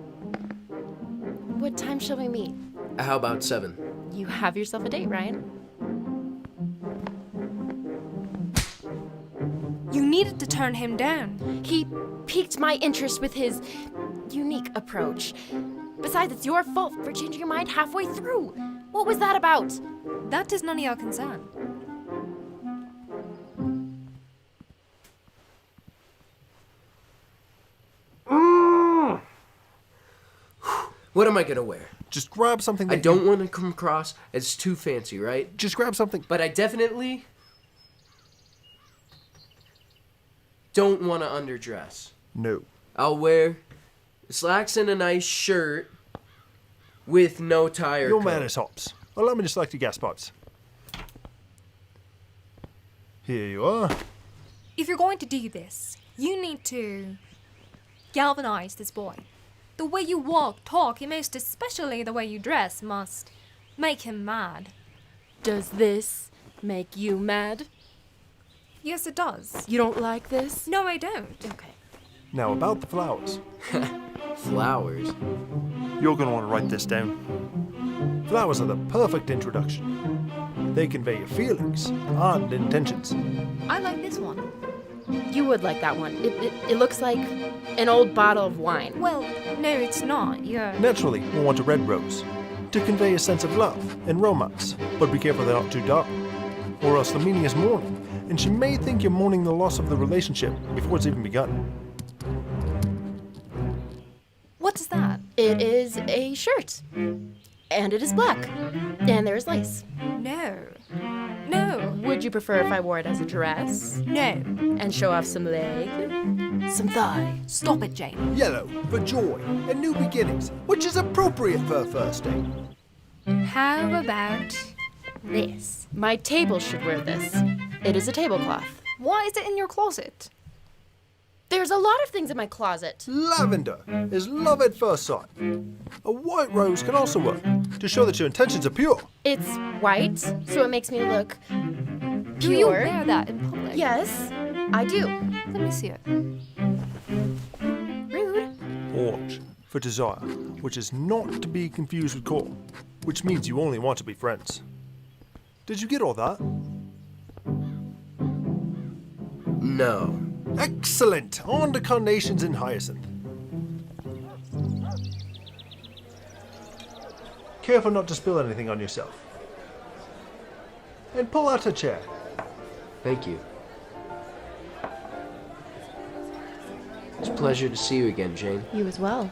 What time shall we meet?
How about 7?
You have yourself a date, Ryan.
You needed to turn him down.
He piqued my interest with his unique approach. Besides, it's your fault for changing your mind halfway through. What was that about?
That is none of your concern.
What am I gonna wear?
Just grab something that
I don't want to come across as too fancy, right?
Just grab something.
But I definitely don't want to underdress.
No.
I'll wear slacks and a nice shirt with no tire
Your
coat.
manners, Hops. Allow me to select your gas pipes. Here you are.
If you're going to do this, you need to galvanize this boy. The way you walk, talk, and most especially the way you dress must make him mad.
Does this make you mad?
Yes, it does.
You don't like this?
No, I don't.
Okay.
Now about the flowers.
Flowers?
You're going to want to write this down. Flowers are the perfect introduction. They convey your feelings and intentions.
I like this one.
You would like that one. It looks like an old bottle of wine.
Well, no, it's not. Yeah.
Naturally, we'll want a red rose to convey a sense of love and romance. But be careful they're not too dark, or else the meaning is mourning, and she may think you're mourning the loss of the relationship before it's even begun.
What is that?
It is a shirt. And it is black. And there is lace.
No. No.
Would you prefer if I wore it as a dress?
No.
And show off some leg? Some thigh?
Stop it, Jane.
Yellow for joy and new beginnings, which is appropriate for a first date.
How about this?
My table should wear this. It is a tablecloth.
Why is it in your closet?
There's a lot of things in my closet.
Lavender is love at first sight. A white rose can also work to show that your intentions are pure.
It's white, so it makes me look pure.
Do you wear that in public?
Yes, I do.
Let me see it.
Rude.
Orange for desire, which is not to be confused with core, which means you only want to be friends. Did you get all that?
No.
Excellent! On to carnations and hyacinth. Careful not to spill anything on yourself. And pull out a chair.
Thank you. It's a pleasure to see you again, Jane.
You as well.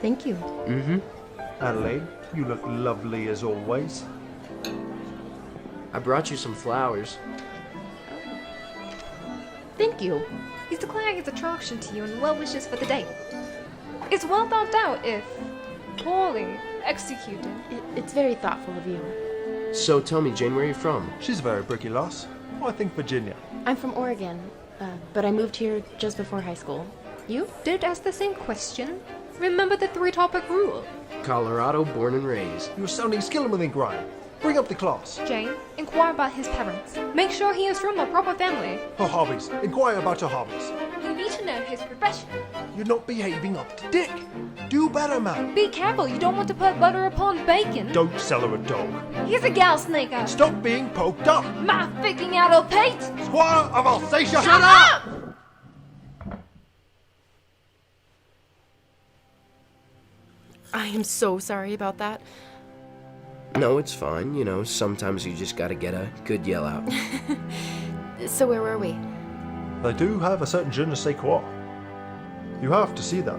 Thank you.
Mm-hmm.
Adelaide, you look lovely as always.
I brought you some flowers.
Thank you.
He's declaring his attraction to you and well wishes for the date. It's well thought out if poorly executed.
It's very thoughtful of you.
So tell me, Jane, where are you from?
She's a very bricky lass. I think Virginia.
I'm from Oregon, but I moved here just before high school. You?
Don't ask the same question. Remember the 3-topic rule.
Colorado, born and raised.
You're sounding skilled within grime. Bring up the class.
Jane, inquire about his parents. Make sure he is from a proper family.
Her hobbies. Inquire about her hobbies.
You need to know his profession.
You're not behaving up to Dick. Do better, man.
Be careful, you don't want to put butter upon bacon.
Don't sell her a dog.
He's a gal snaker.
Stop being poked up.
Mouth picking out old Pete.
Squire of Alsatia.
Shut up!
I am so sorry about that.
No, it's fine. You know, sometimes you just gotta get a good yell out.
So where were we?
They do have a certain je ne sais quoi. You have to see that.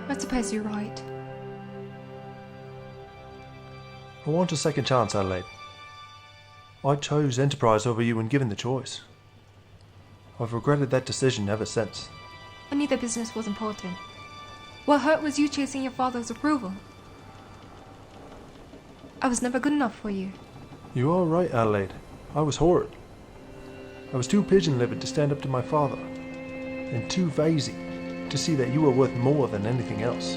I suppose you're right.
I want a second chance, Adelaide. I chose Enterprise over you when given the choice. I've regretted that decision ever since.
I knew the business was important. What hurt was you chasing your father's approval. I was never good enough for you.
You are right, Adelaide. I was horrid. I was too pigeon-livered to stand up to my father, and too vazy to see that you were worth more than anything else.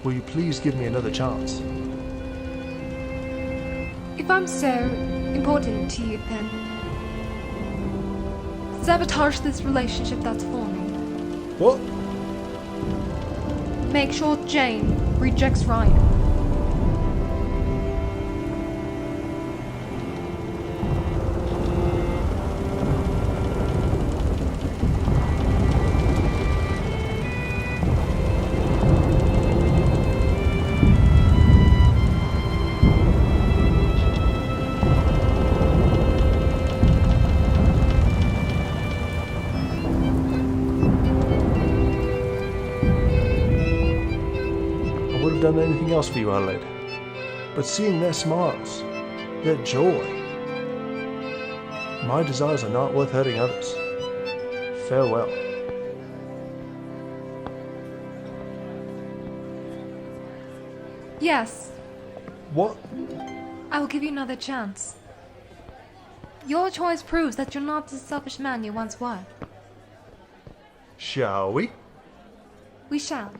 Will you please give me another chance?
If I'm so important to you, then sabotage this relationship that's forming.
What?
Make sure Jane rejects Ryan.
Done anything else for you, Adelaide, but seeing their smiles, their joy. My desires are not worth hurting others. Farewell.
Yes,
What?
I will give you another chance. Your choice proves that you're not the selfish man you once were.
Shall we?
We shall.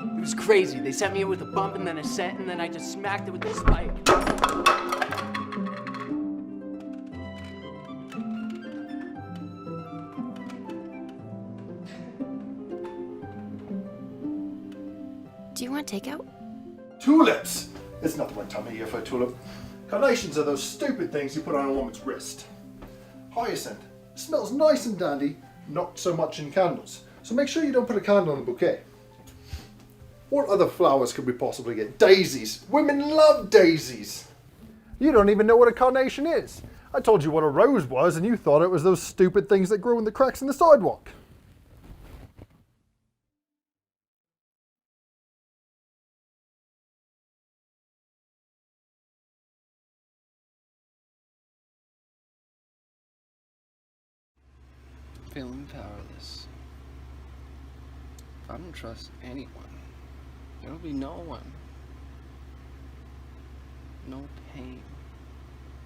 It was crazy. They sent me in with a bump and then a set, and then I just smacked it with a spike.
Do you want takeout?
Tulips! It's not the right time of year for a tulip. Carnations are those stupid things you put on a woman's wrist. Hyacinth smells nice and dandy, not so much in candles. So make sure you don't put a candle in a bouquet. What other flowers could we possibly get? Daisies! Women love daisies! You don't even know what a carnation is. I told you what a rose was and you thought it was those stupid things that grow in the cracks in the sidewalk.
Feeling powerless. If I don't trust anyone, there'll be no one. No pain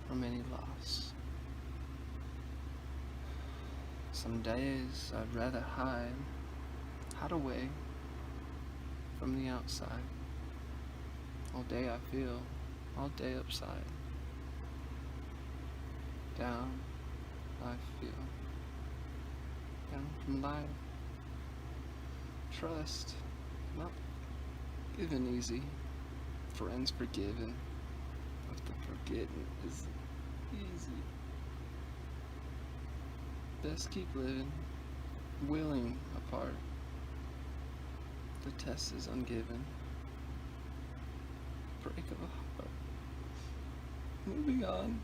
from any loss. Some days I'd rather hide away from the outside. All day I feel, all day upside down I feel, down from life. Trust, not given easy, friends forgiven, but the forgetting is easy. Best keep living, willing apart. The test is ungiven. Break of a heart. Moving on,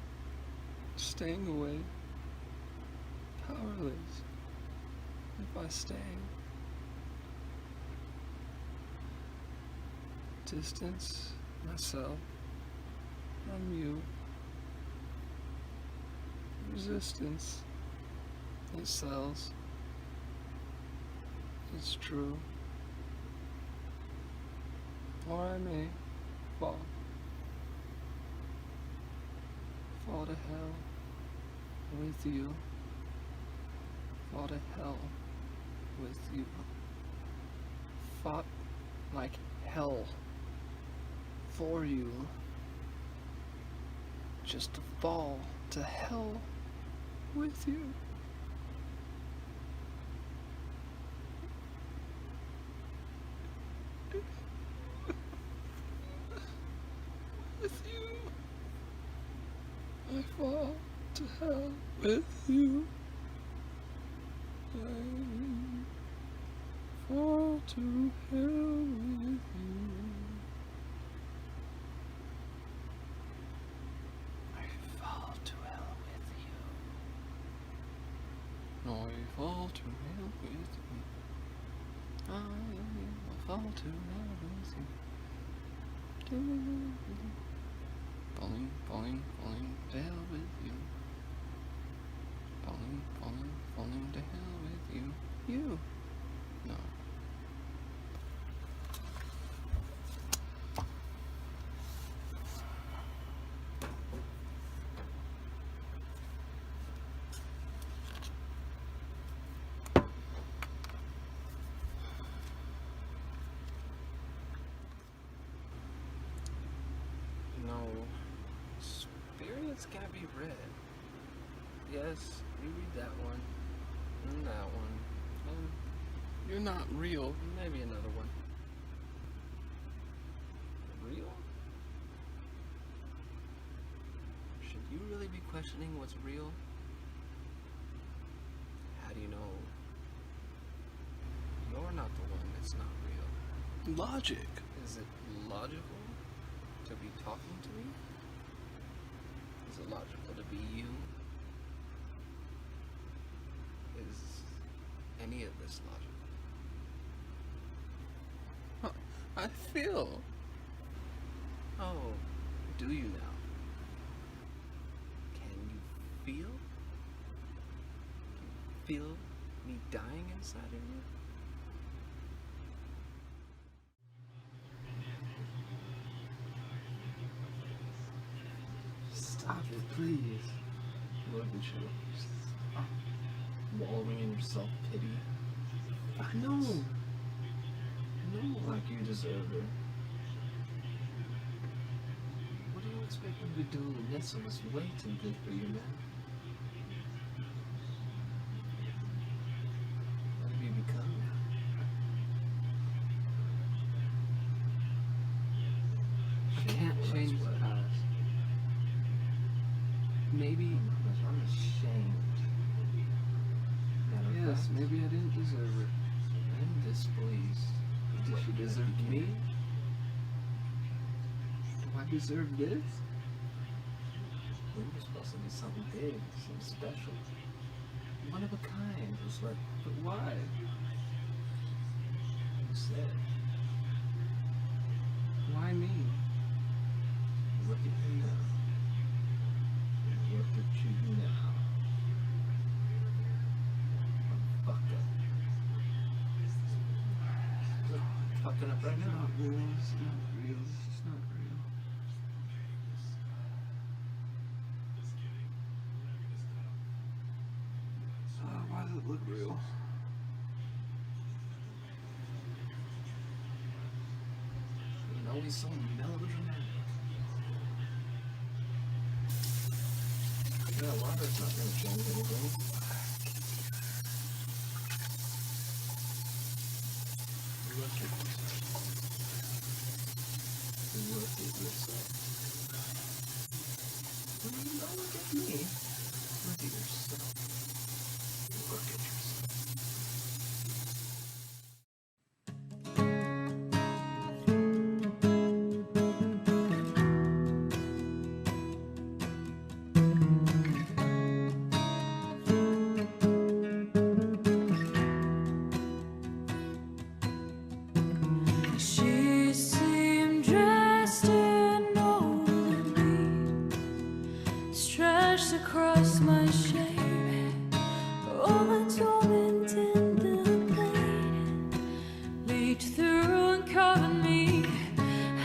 staying away. Powerless if I stay. Distance myself from you. Resistance, it sells. It's true. Or I may fall. Fall to hell with you. Fall to hell with you. Fought like hell for you. Just to fall to hell with you. With you. I fall to hell with you. I fall to hell with you. I fall to hell with you. I fall to hell with you. I fall to hell with you. Falling, falling, falling to hell with you. Falling, falling, falling to hell with you. You. No. No. Spirits can't be read. Yes, you read that one. And that one. And you're not real. Maybe another one. Real? Should you really be questioning what's real? How do you know you're not the one that's not real? Logic. Is it logical to be talking to me? Is it logical to be you? Is any of this logical? Huh, I feel. Oh, do you now? Can you feel? Can you feel me dying inside of you? Stop it, please. Look at you. Stop wallowing in your self-pity. I know. Like you deserve it. What do you expect me to do? Nestle is way too good for you, man. What have you become now? I can't change the past. Maybe I'm ashamed. Yes, maybe I didn't deserve it. I'm displeased. Did she deserve me? Do I deserve this? We were supposed to be something big, something special. One of a kind. It's like, but why? You said. Why me? Look at you now. Look at you now. I'm fucked up. Fucking up right now. It's not real. It's not real. It's not real. Why
does it look real?
It's always so melodramatic.
Yeah, water's not gonna change anything. Look at yourself. Don't look at me. Look at yourself. Look at yourself.
She seemed dressed in all of me, stretched across my shame. All the torment in the blade leaked through and covered me.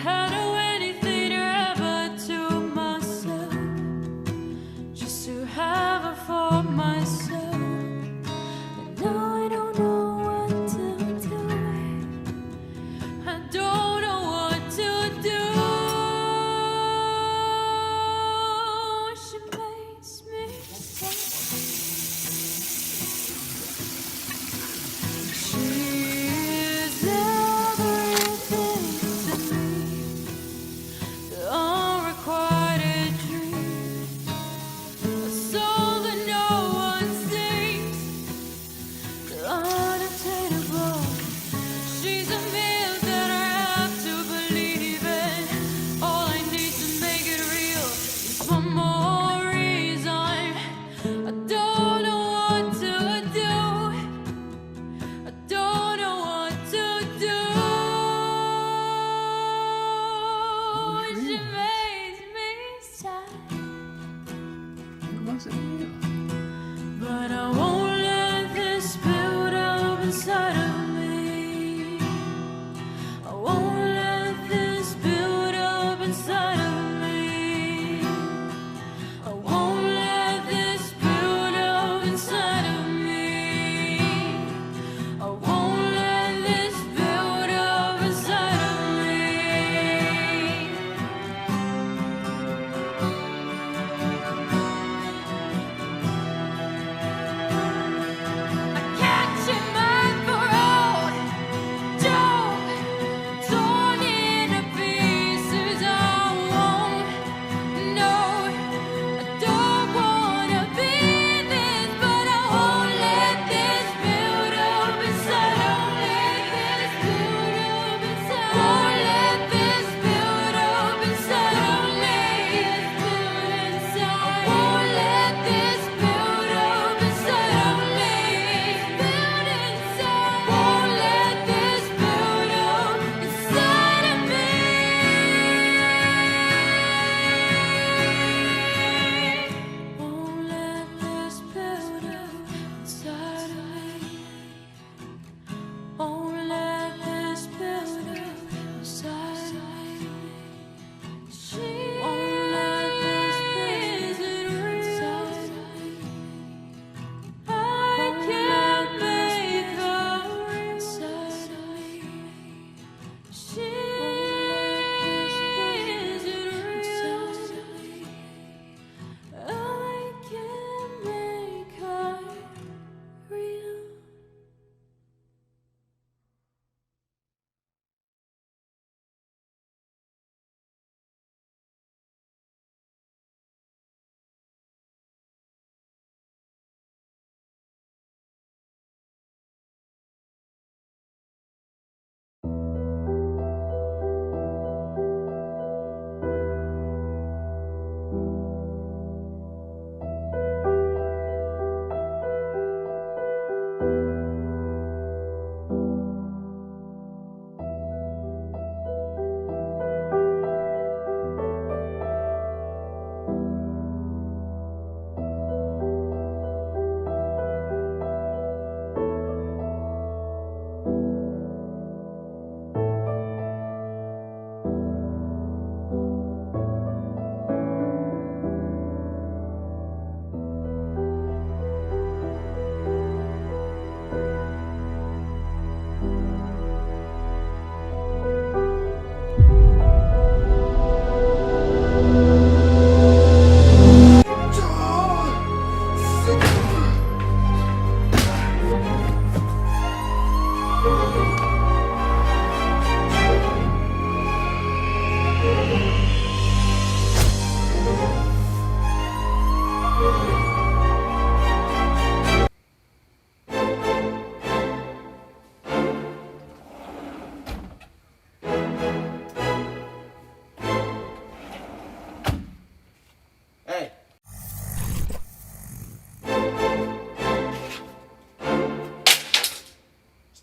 I'd do anything ever to myself, just to have her for myself. And now I don't know what to do. I don't know what to do. She makes me sad. She is everything to me, the unrequited dream, a soul that no one sings, the unattainable. She's a myth that I have to believe in. All I need to make it real is one more reason. I don't know what to do. I don't know what to do. She makes me sad.
It wasn't real.
But I won't let this build up inside of me. I won't let this build up inside of me. I won't let this build up inside of me. I won't let this build up inside of me.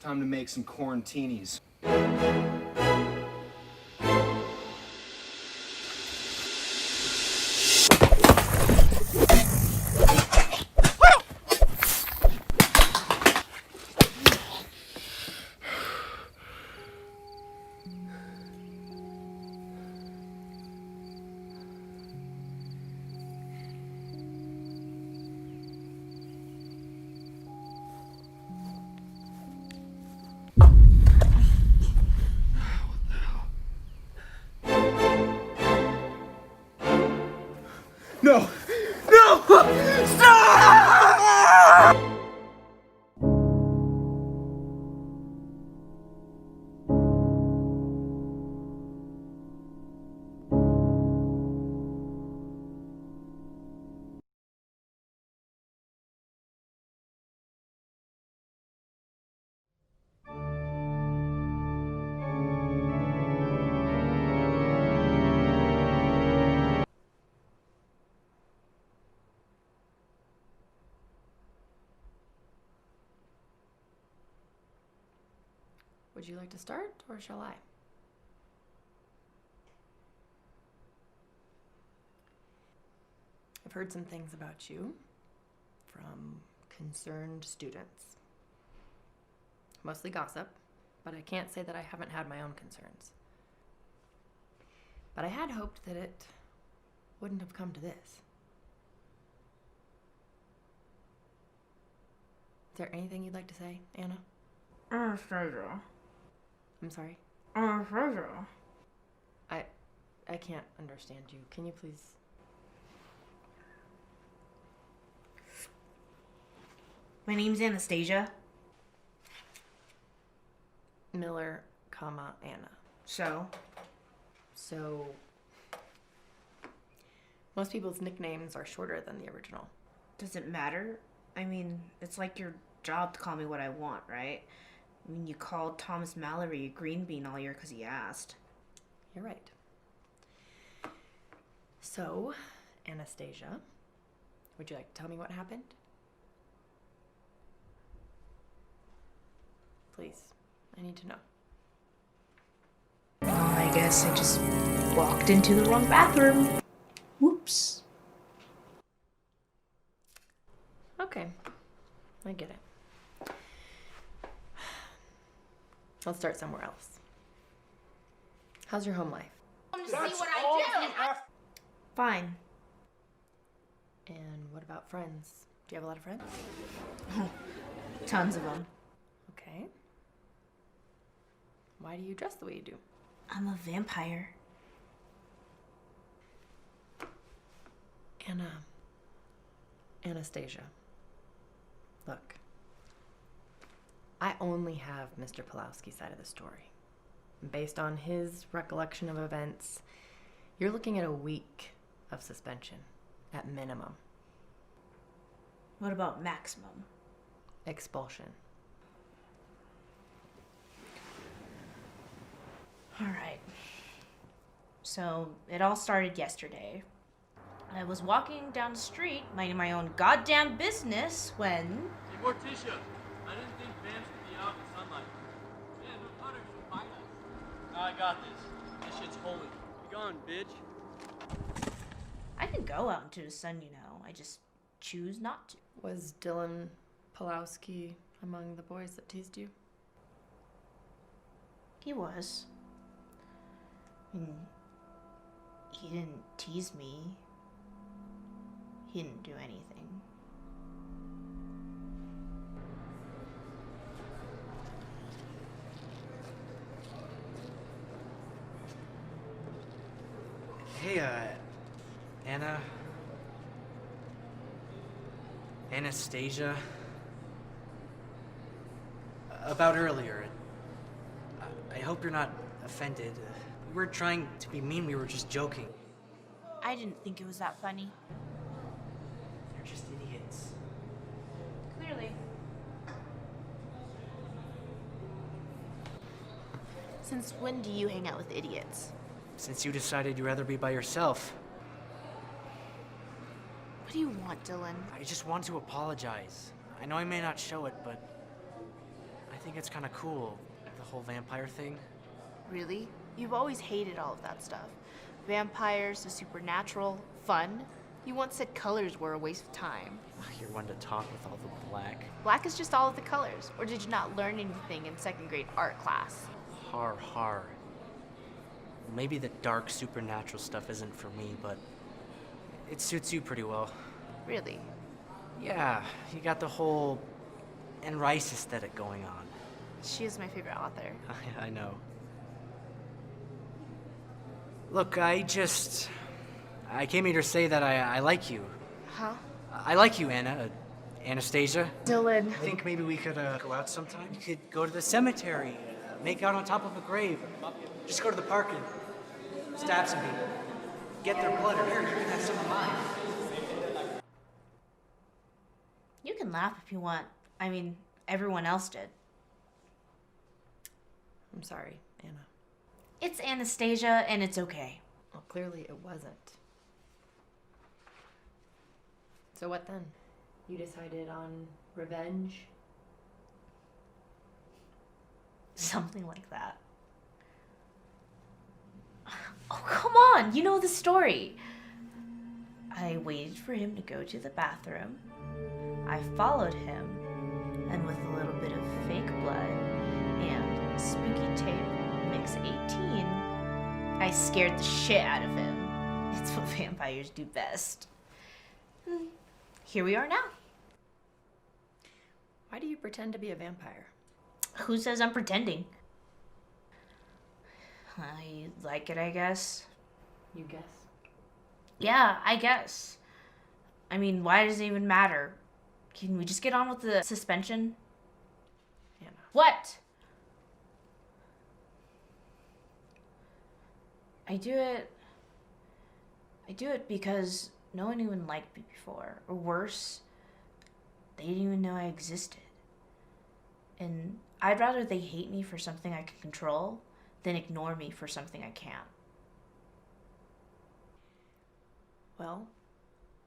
Time to make some quarantinis. No! No! Stop!
Would you like to start, or shall I? I've heard some things about you from concerned students. Mostly gossip, but I can't say that I haven't had my own concerns. But I had hoped that it wouldn't have come to this. Is there anything you'd like to say, Anna?
Anastasia.
I'm sorry?
Anastasia.
I can't understand you. Can you please?
My name's Anastasia.
Miller, Anna.
So?
So, most people's nicknames are shorter than the original.
Does it matter? I mean, it's like your job to call me what I want, right? I mean, you called Thomas Mallory a green bean all year because he asked.
You're right. So, Anastasia, would you like to tell me what happened? Please, I need to know.
I guess I just walked into the wrong bathroom. Whoops.
Okay, I get it. Let's start somewhere else. How's your home life?
To see what I do. Fine.
And what about friends? Do you have a lot of friends?
Tons of them.
Okay. Why do you dress the way you do?
I'm a vampire.
Anastasia. Look. I only have Mr. Pulowski's side of the story. Based on his recollection of events, you're looking at a week of suspension, at minimum.
What about maximum?
Expulsion.
All right. So, it all started yesterday. I was walking down the street, minding my own goddamn business, when...
Hey, Morticia, I didn't think vamps could be out in the sunlight. Yeah, no cutters should bite us. No, I got this. This shit's holy. Be gone, bitch.
I can go out into the sun, you know. I just choose not to.
Was Dylan Pulowski among the boys that teased you?
He was. I mean, he didn't tease me. He didn't do anything.
Hey, Anastasia. About earlier. I hope you're not offended. We weren't trying to be mean, we were just joking.
I didn't think it was that funny.
They're just idiots.
Clearly. Since when do you hang out with idiots?
Since you decided you'd rather be by yourself.
What do you want, Dylan?
I just want to apologize. I know I may not show it, but I think it's kind of cool, the whole vampire thing.
Really? You've always hated all of that stuff. Vampires, the supernatural, fun. You once said colors were a waste of time.
You're one to talk with all the black.
Black is just all of the colors. Or did you not learn anything in second grade art class?
Har. Maybe the dark supernatural stuff isn't for me, but it suits you pretty well.
Really?
Yeah, you got the whole Anne Rice aesthetic going on.
She is my favorite author.
I know. Look, I came here to say that I like you.
Huh?
I like you, Anna. Anastasia.
Dylan.
I think maybe we could go out sometime. We could go to the cemetery, make out on top of a grave. Just go to the park and stab some people. Get their blood, or here, you can have some of mine.
You can laugh if you want. I mean, everyone else did.
I'm sorry, Anna.
It's Anastasia, and it's okay.
Well, clearly it wasn't. So what then? You decided on revenge?
Something like that. Oh, come on! You know the story. I waited for him to go to the bathroom. I followed him, and with a little bit of fake blood and spooky tape mix 18, I scared the shit out of him. It's what vampires do best. Here we are now.
Why do you pretend to be a vampire?
Who says I'm pretending? I like it, I guess.
You guess?
Yeah, I guess. I mean, why does it even matter? Can we just get on with the suspension?
Anna.
What? I do it because no one even liked me before. Or worse, they didn't even know I existed. And I'd rather they hate me for something I can control than ignore me for something I can't.
Well,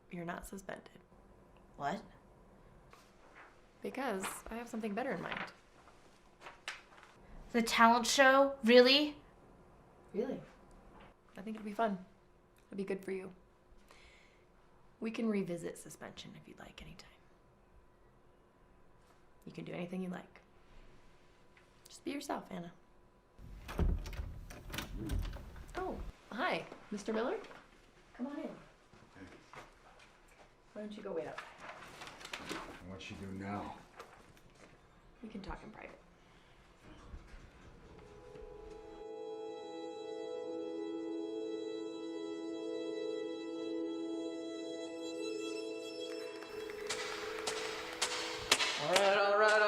you're not suspended.
What?
Because I have something better in mind.
The talent show? Really?
Really? I think it'll be fun. It'll be good for you. We can revisit suspension if you'd like anytime. You can do anything you like. Just be yourself, Anna. Oh, hi, Mr. Miller. Come on in. Why don't you go wait up?
What you do now?
We can talk in private.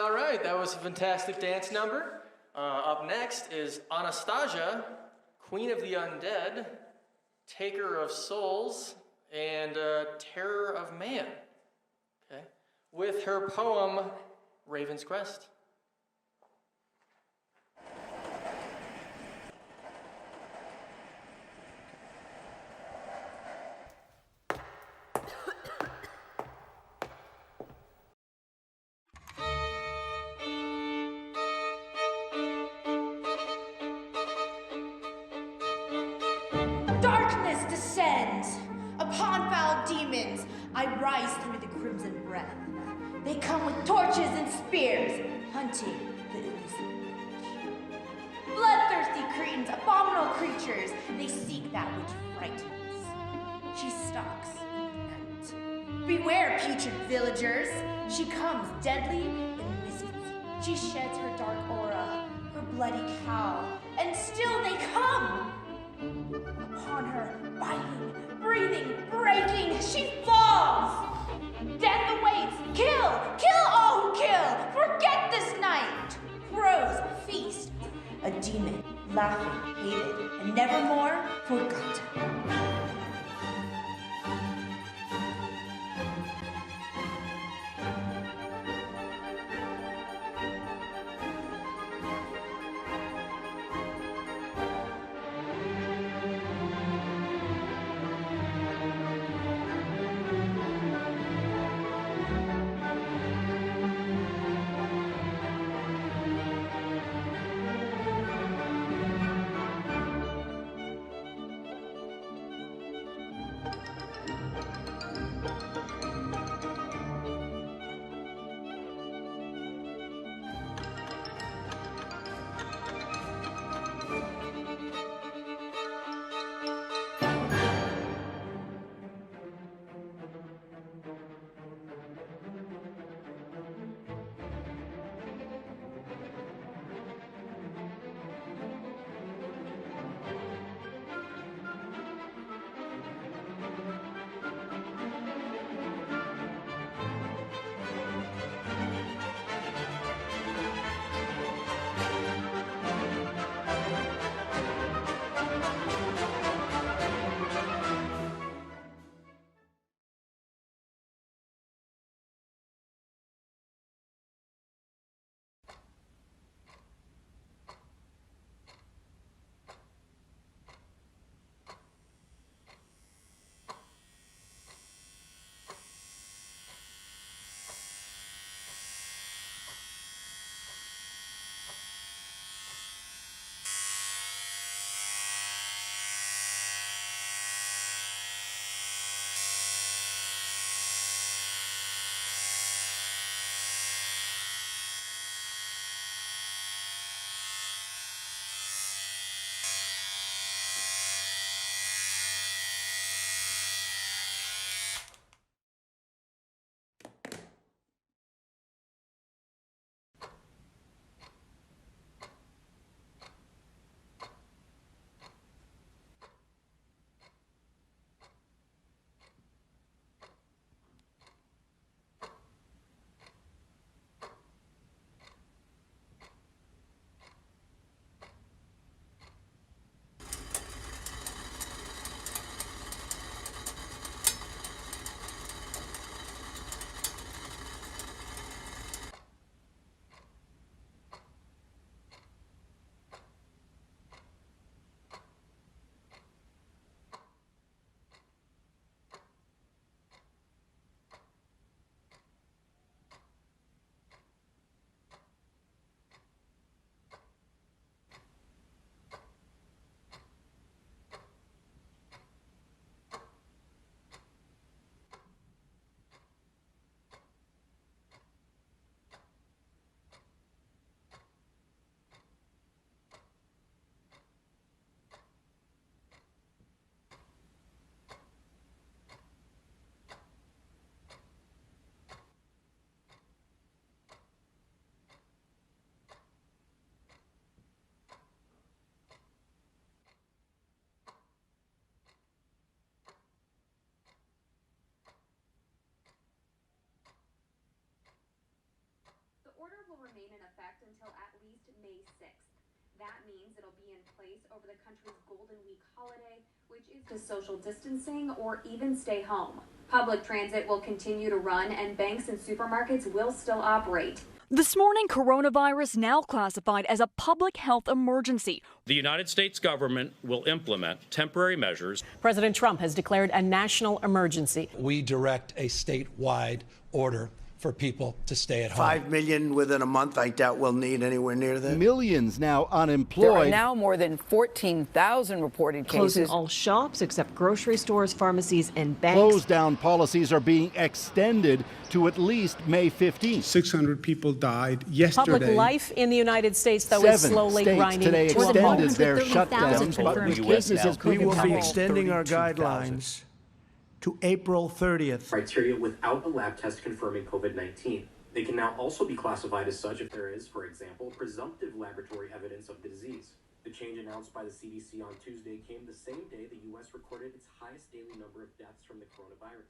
All right. That was a fantastic dance number. Up next is Anastasia, Queen of the Undead, Taker of Souls, and Terror of Man. Okay, with her poem, Raven's Crest.
Darkness descends upon foul demons. I rise through the crimson breath. They come with torches and spears, hunting the innocent. Bloodthirsty cretins, abominable creatures, they seek that which frightens. She stalks in the night. Beware, putrid villagers. She comes deadly and misty. She sheds her dark aura, her bloody cowl, and still they come. Upon her, biting, breathing, breaking, she falls! Death awaits! Kill! Kill all who kill! Forget this night! Crows feast! A demon, laughing, hated, and nevermore forgotten.
effect until at least May 6th. That means it'll be in place over the country's Golden Week holiday, which is to social distancing or even stay home. Public transit will continue to run and banks and supermarkets will still operate.
This morning, coronavirus now classified as a public health emergency.
The United States government will implement temporary measures.
President Trump has declared a national emergency.
We direct a statewide order for people to stay at home.
5 million within a month, I doubt we'll need anywhere near that.
Millions now unemployed.
There are now more than 14,000 reported
Closing
cases.
all shops except grocery stores, pharmacies, and banks.
Close down policies are being extended to at least May 15th.
600 people died yesterday.
Public life in the United States, though, is slowly grinding
today
to a halt.
extended their shutdowns, but with cases
We will be extending our guidelines to April 30th.
Criteria without a lab test confirming COVID-19. They can now also be classified as such if there is, for example, presumptive laboratory evidence of the disease. The change announced by the CDC on Tuesday came the same day the U.S. recorded its highest daily number of deaths from the coronavirus.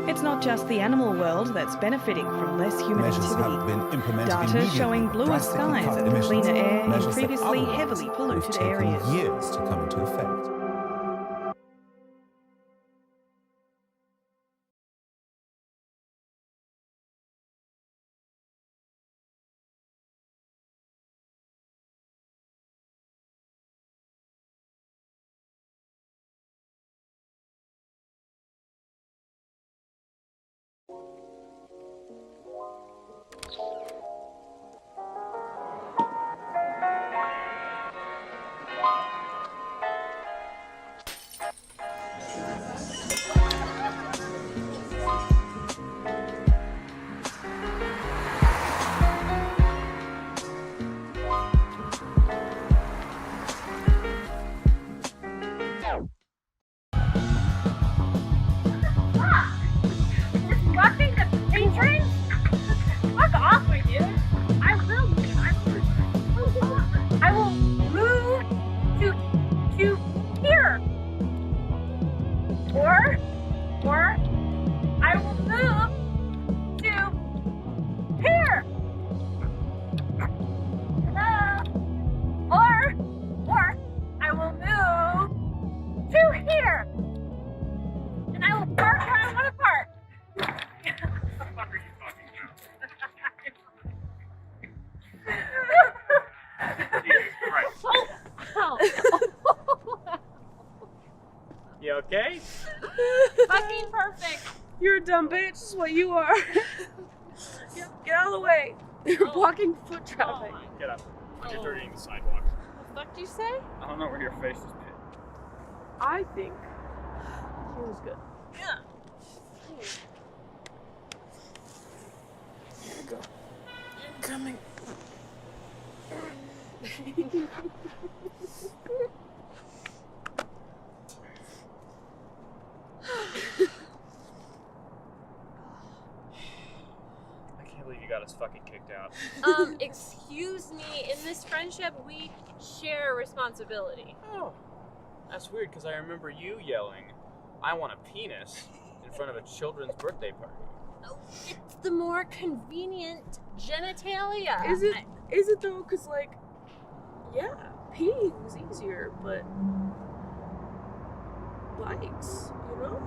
It's not just the animal world that's benefiting from less human activity. Data showing bluer skies and cleaner air in previously heavily polluted areas.
Years to come into effect.
You okay?
Fucking perfect. You're a dumb bitch, is what you are. Get out of the way. You're blocking foot traffic.
Get up. You're dirtying the sidewalk.
What the fuck do you say?
I don't know where your face is pinned.
I think he was good. Yeah. coming.
I can't believe you got us fucking kicked out.
Excuse me, in this friendship, we share responsibility.
Oh, that's weird because I remember you yelling, "I want a penis," in front of a children's birthday party.
Oh, it's the more convenient genitalia. Is it though? Cause like, yeah, peeing was easier, but bikes, you know?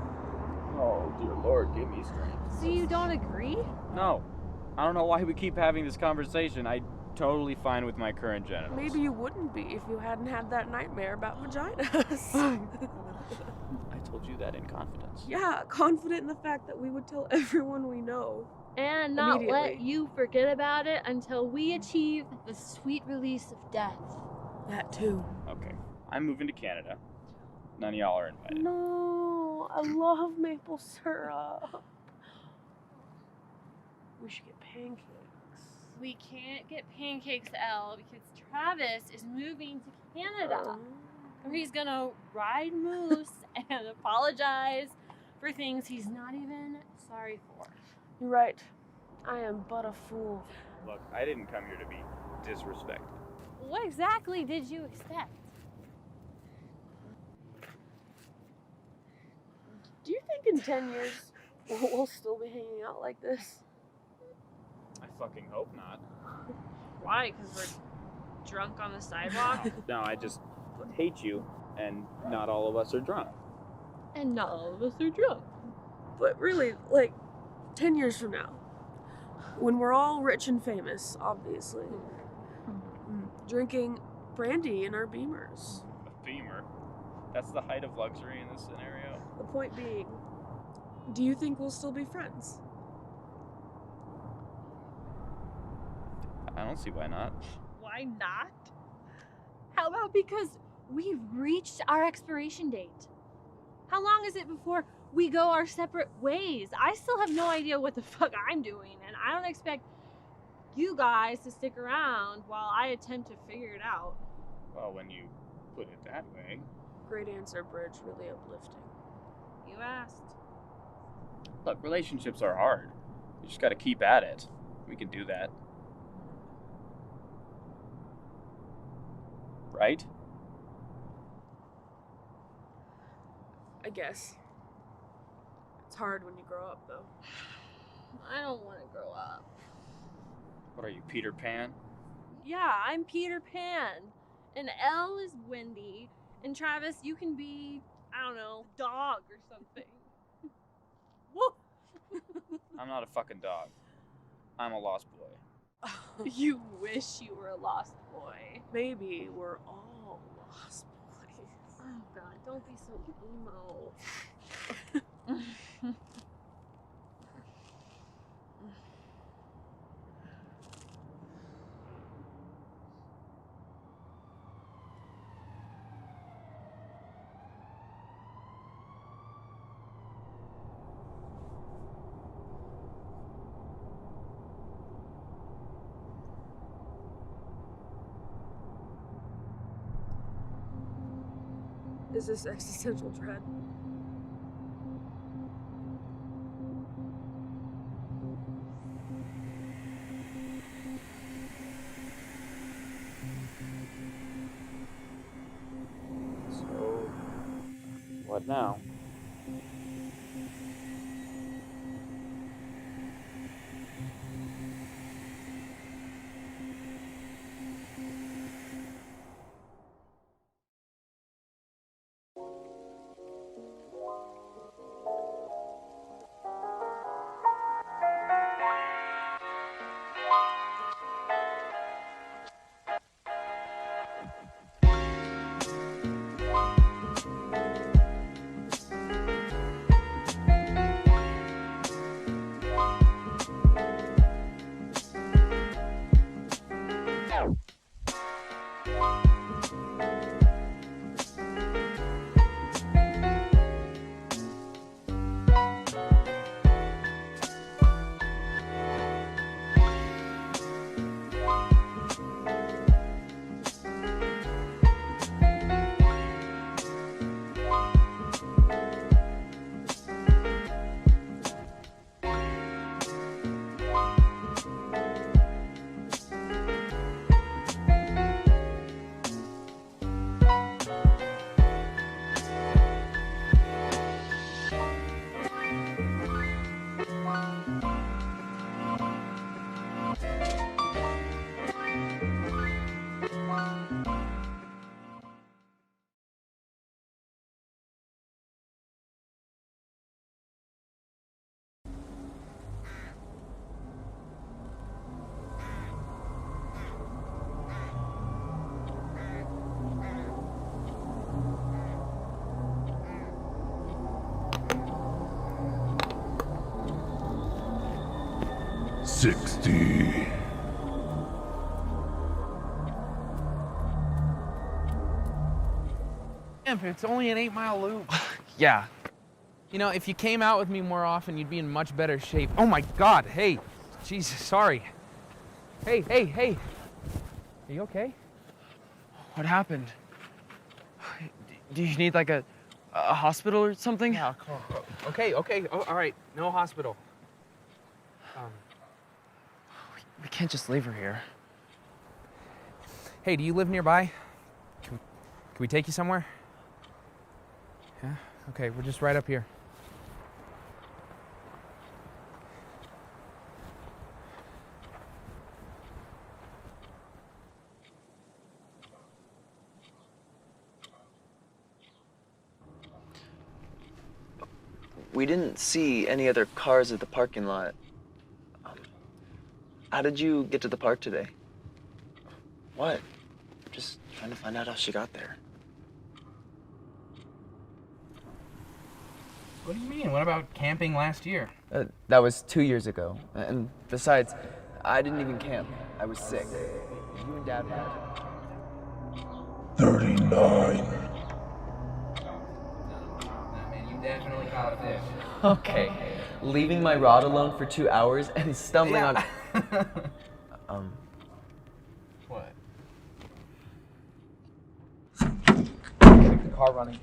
Oh, dear Lord, give me strength.
So you don't agree?
No. I don't know why we keep having this conversation. I'm totally fine with my current genitals.
Maybe you wouldn't be if you hadn't had that nightmare about vaginas.
I told you that in confidence.
Yeah, confident in the fact that we would tell everyone we know.
And not let
immediately.
you forget about it until we achieve the sweet release of death.
That too.
Okay. I'm moving to Canada. None of y'all are invited.
No, I love maple syrup. We should get pancakes.
We can't get pancakes, Elle, because Travis is moving to Canada. Where he's gonna ride moose and apologize for things he's not even sorry for.
You're right. I am but a fool.
Look, I didn't come here to be disrespected.
What exactly did you expect?
Do you think in 10 years we'll still be hanging out like this?
I fucking hope not.
Why? Because we're drunk on the sidewalk?
No, I just hate you, and not all of us are drunk.
And not all of us are drunk.
But really, like, 10 years from now, when we're all rich and famous, obviously, drinking brandy in our Beamers.
A Beamer? That's the height of luxury in this scenario?
The point being, do you think we'll still be friends?
I don't see why not.
Why not? How about because we've reached our expiration date? How long is it before we go our separate ways? I still have no idea what the fuck I'm doing, and I don't expect you guys to stick around while I attempt to figure it out.
Well, when you put it that way.
Great answer, Bridge. Really uplifting.
You asked.
Look, relationships are hard. You just gotta keep at it. We can do that. Right?
I guess. It's hard when you grow up, though.
I don't want to grow up.
What are you, Peter Pan?
Yeah, I'm Peter Pan. And Elle is Wendy. And Travis, you can be, I don't know, dog or something. Woof!
I'm not a fucking dog. I'm a lost boy.
You wish you were a lost boy.
Maybe we're all lost boys.
Oh god, don't be so emo.
Is this existential dread?
So, what now?
60.
It's only an 8-mile loop.
Yeah. You know, if you came out with me more often, you'd be in much better shape. Oh my God, hey. Jesus, sorry. Hey. Are you okay?
What happened? Do you need like a hospital or something?
Yeah, okay. Oh, all right, no hospital.
We can't just leave her here.
Hey, do you live nearby? Can we take you somewhere? Yeah? Okay, we're just right up here.
We didn't see any other cars at the parking lot. How did you get to the park today? What? Just trying to find out how she got there.
What do you mean? What about camping last year?
That was 2 years ago. And besides, I didn't even camp. I was sick. You and Dad went.
39.
Man, you definitely caught a fish.
Okay. Leaving my rod alone for 2 hours and stumbling on...
What? The car running.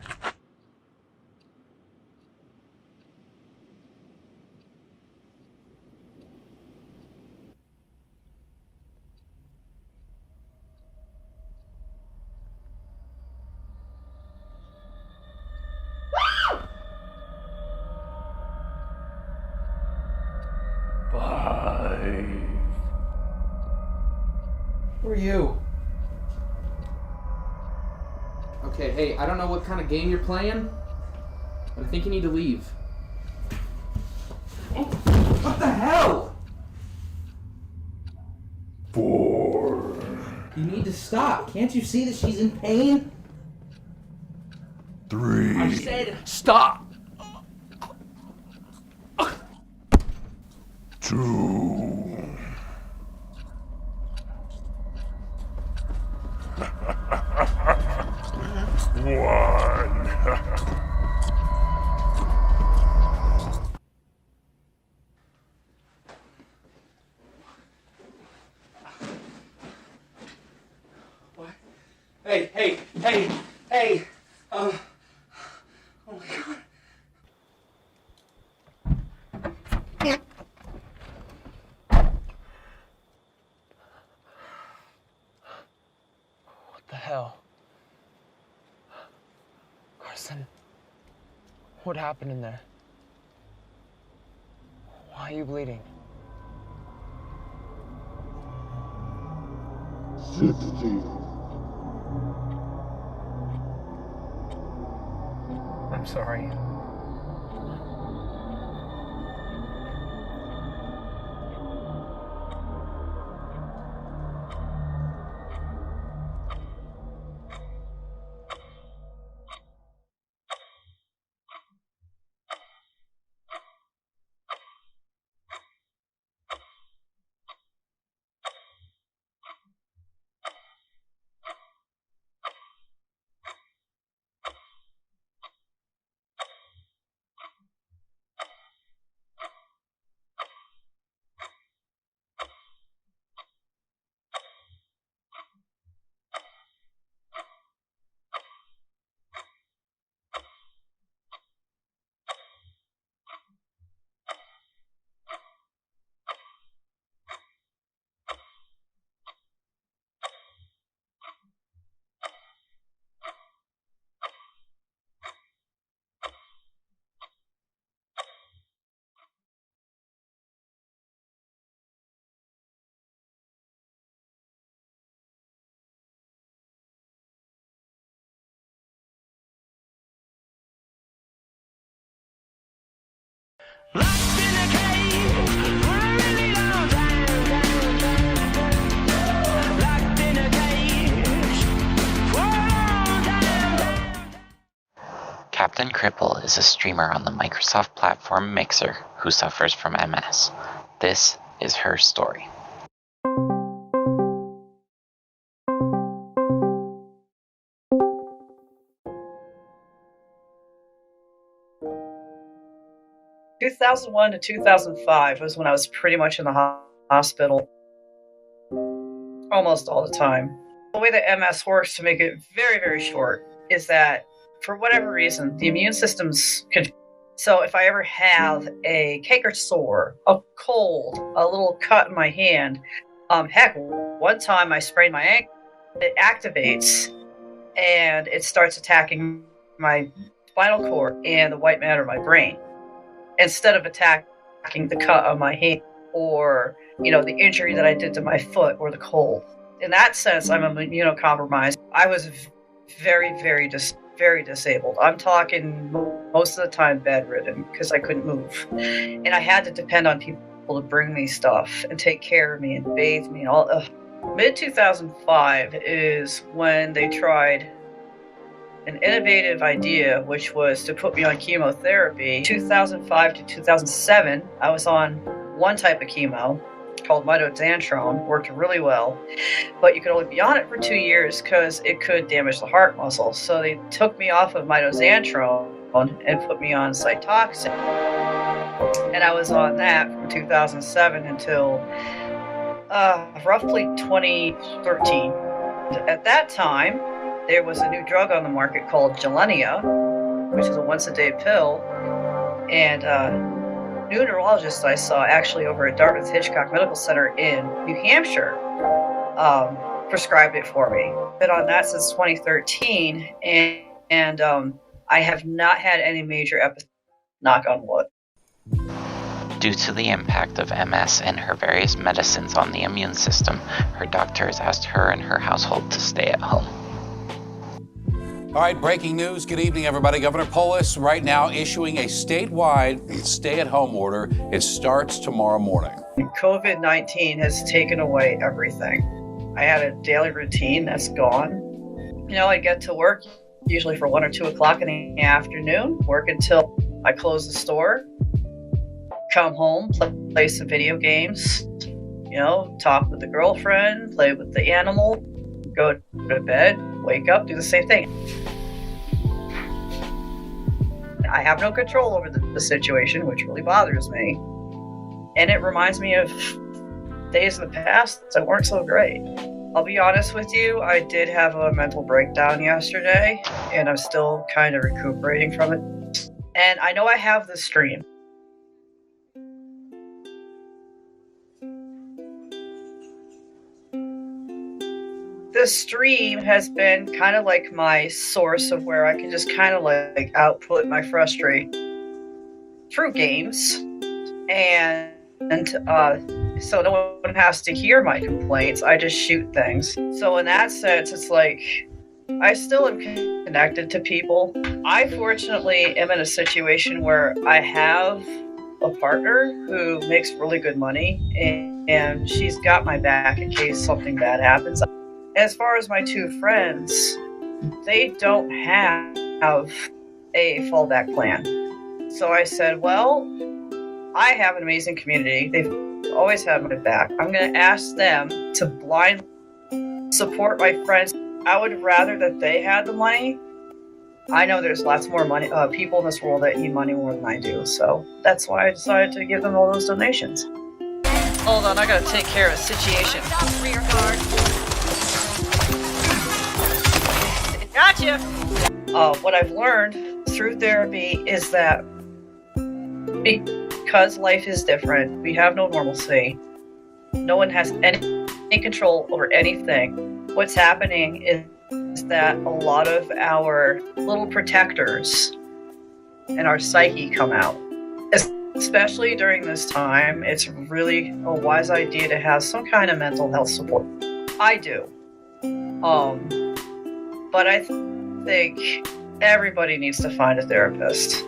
Who are you? Okay, hey, I don't know what kind of game you're playing, but I think you need to leave. Oh, what the hell?
4.
You need to stop. Can't you see that she's in pain?
3.
I said stop.
2. 1.
What? Hey. Oh my God. What the hell? Carson, what happened in there? Why are you bleeding?
60.
I'm sorry.
Captain Cripple is a streamer on the Microsoft platform Mixer who suffers from MS. This is her story.
In 2001 to 2005 was when I was pretty much in the hospital almost all the time. The way that MS works, to make it very, very short, is that for whatever reason, the immune system's so if I ever have a cake or sore, a cold, a little cut in my hand, heck, one time I sprained my ankle, it activates and it starts attacking my spinal cord and the white matter of my brain, instead of attacking the cut on my hand or, the injury that I did to my foot or the cold. In that sense, I'm immunocompromised. I was very, very disabled. I'm talking most of the time bedridden because I couldn't move. And I had to depend on people to bring me stuff and take care of me and bathe me and all. Mid-2005 is when they tried an innovative idea, which was to put me on chemotherapy. 2005 to 2007, I was on one type of chemo called mitoxantrone, worked really well, but you could only be on it for 2 years because it could damage the heart muscle. So they took me off of mitoxantrone and put me on Cytoxin. And I was on that from 2007 until roughly 2013. At that time, there was a new drug on the market called Gilenya, which is a once-a-day pill, and new neurologist I saw actually over at Dartmouth Hitchcock Medical Center in New Hampshire prescribed it for me. Been on that since 2013, and I have not had any major episodes, knock on wood.
Due to the impact of MS and her various medicines on the immune system, her doctors asked her and her household to stay at home.
All right, breaking news. Good evening, everybody. Governor Polis right now issuing a statewide stay-at-home order. It starts tomorrow morning.
COVID-19 has taken away everything. I had a daily routine that's gone. I get to work usually for 1 or 2 o'clock in the afternoon, work until I close the store, come home, play some video games, talk with the girlfriend, play with the animal, go to bed, wake up, do the same thing. I have no control over the situation, which really bothers me. And it reminds me of days in the past that weren't so great. I'll be honest with you, I did have a mental breakdown yesterday, and I'm still kind of recuperating from it. And I know I have this stream. This stream has been kind of like my source of where I can just kind of like output my frustration through games. And so no one has to hear my complaints. I just shoot things. So in that sense, it's like I still am connected to people. I fortunately am in a situation where I have a partner who makes really good money, and she's got my back in case something bad happens. As far as my 2 friends, they don't have a fallback plan. So I said, well, I have an amazing community. They've always had my back. I'm going to ask them to blindly support my friends. I would rather that they had the money. I know there's lots more money, people in this world that need money more than I do. So that's why I decided to give them all those donations. Hold on, I got to take care of a situation. Rear guard. Gotcha! What I've learned through therapy is that because life is different, we have no normalcy. No one has any control over anything. What's happening is that a lot of our little protectors and our psyche come out. Especially during this time, it's really a wise idea to have some kind of mental health support. I do. But I think everybody needs to find a therapist.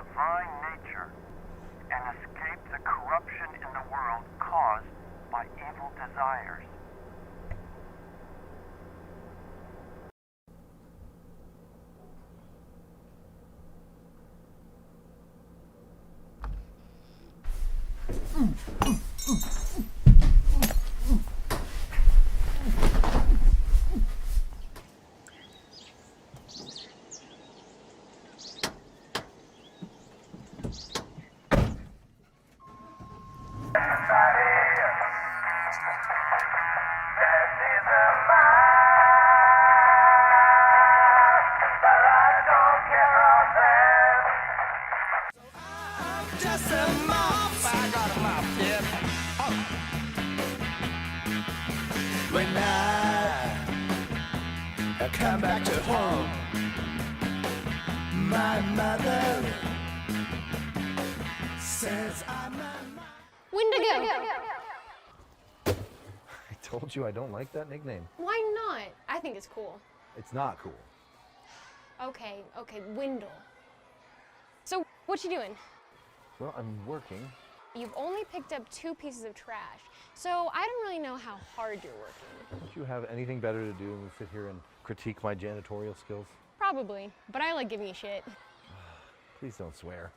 divine nature and escape the corruption in the world caused by evil desires.
Just a mop, I got a mop, yeah. When I come back to home, my mother says I'm a
Wendigo.
I told you I don't like that nickname.
Why not? I think it's cool.
It's not cool.
Okay, Wendell. So, what you doing?
Well, I'm working.
You've only picked up 2 pieces of trash, so I don't really know how hard you're working.
Don't you have anything better to do than sit here and critique my janitorial skills?
Probably, but I like giving you shit.
Please don't swear.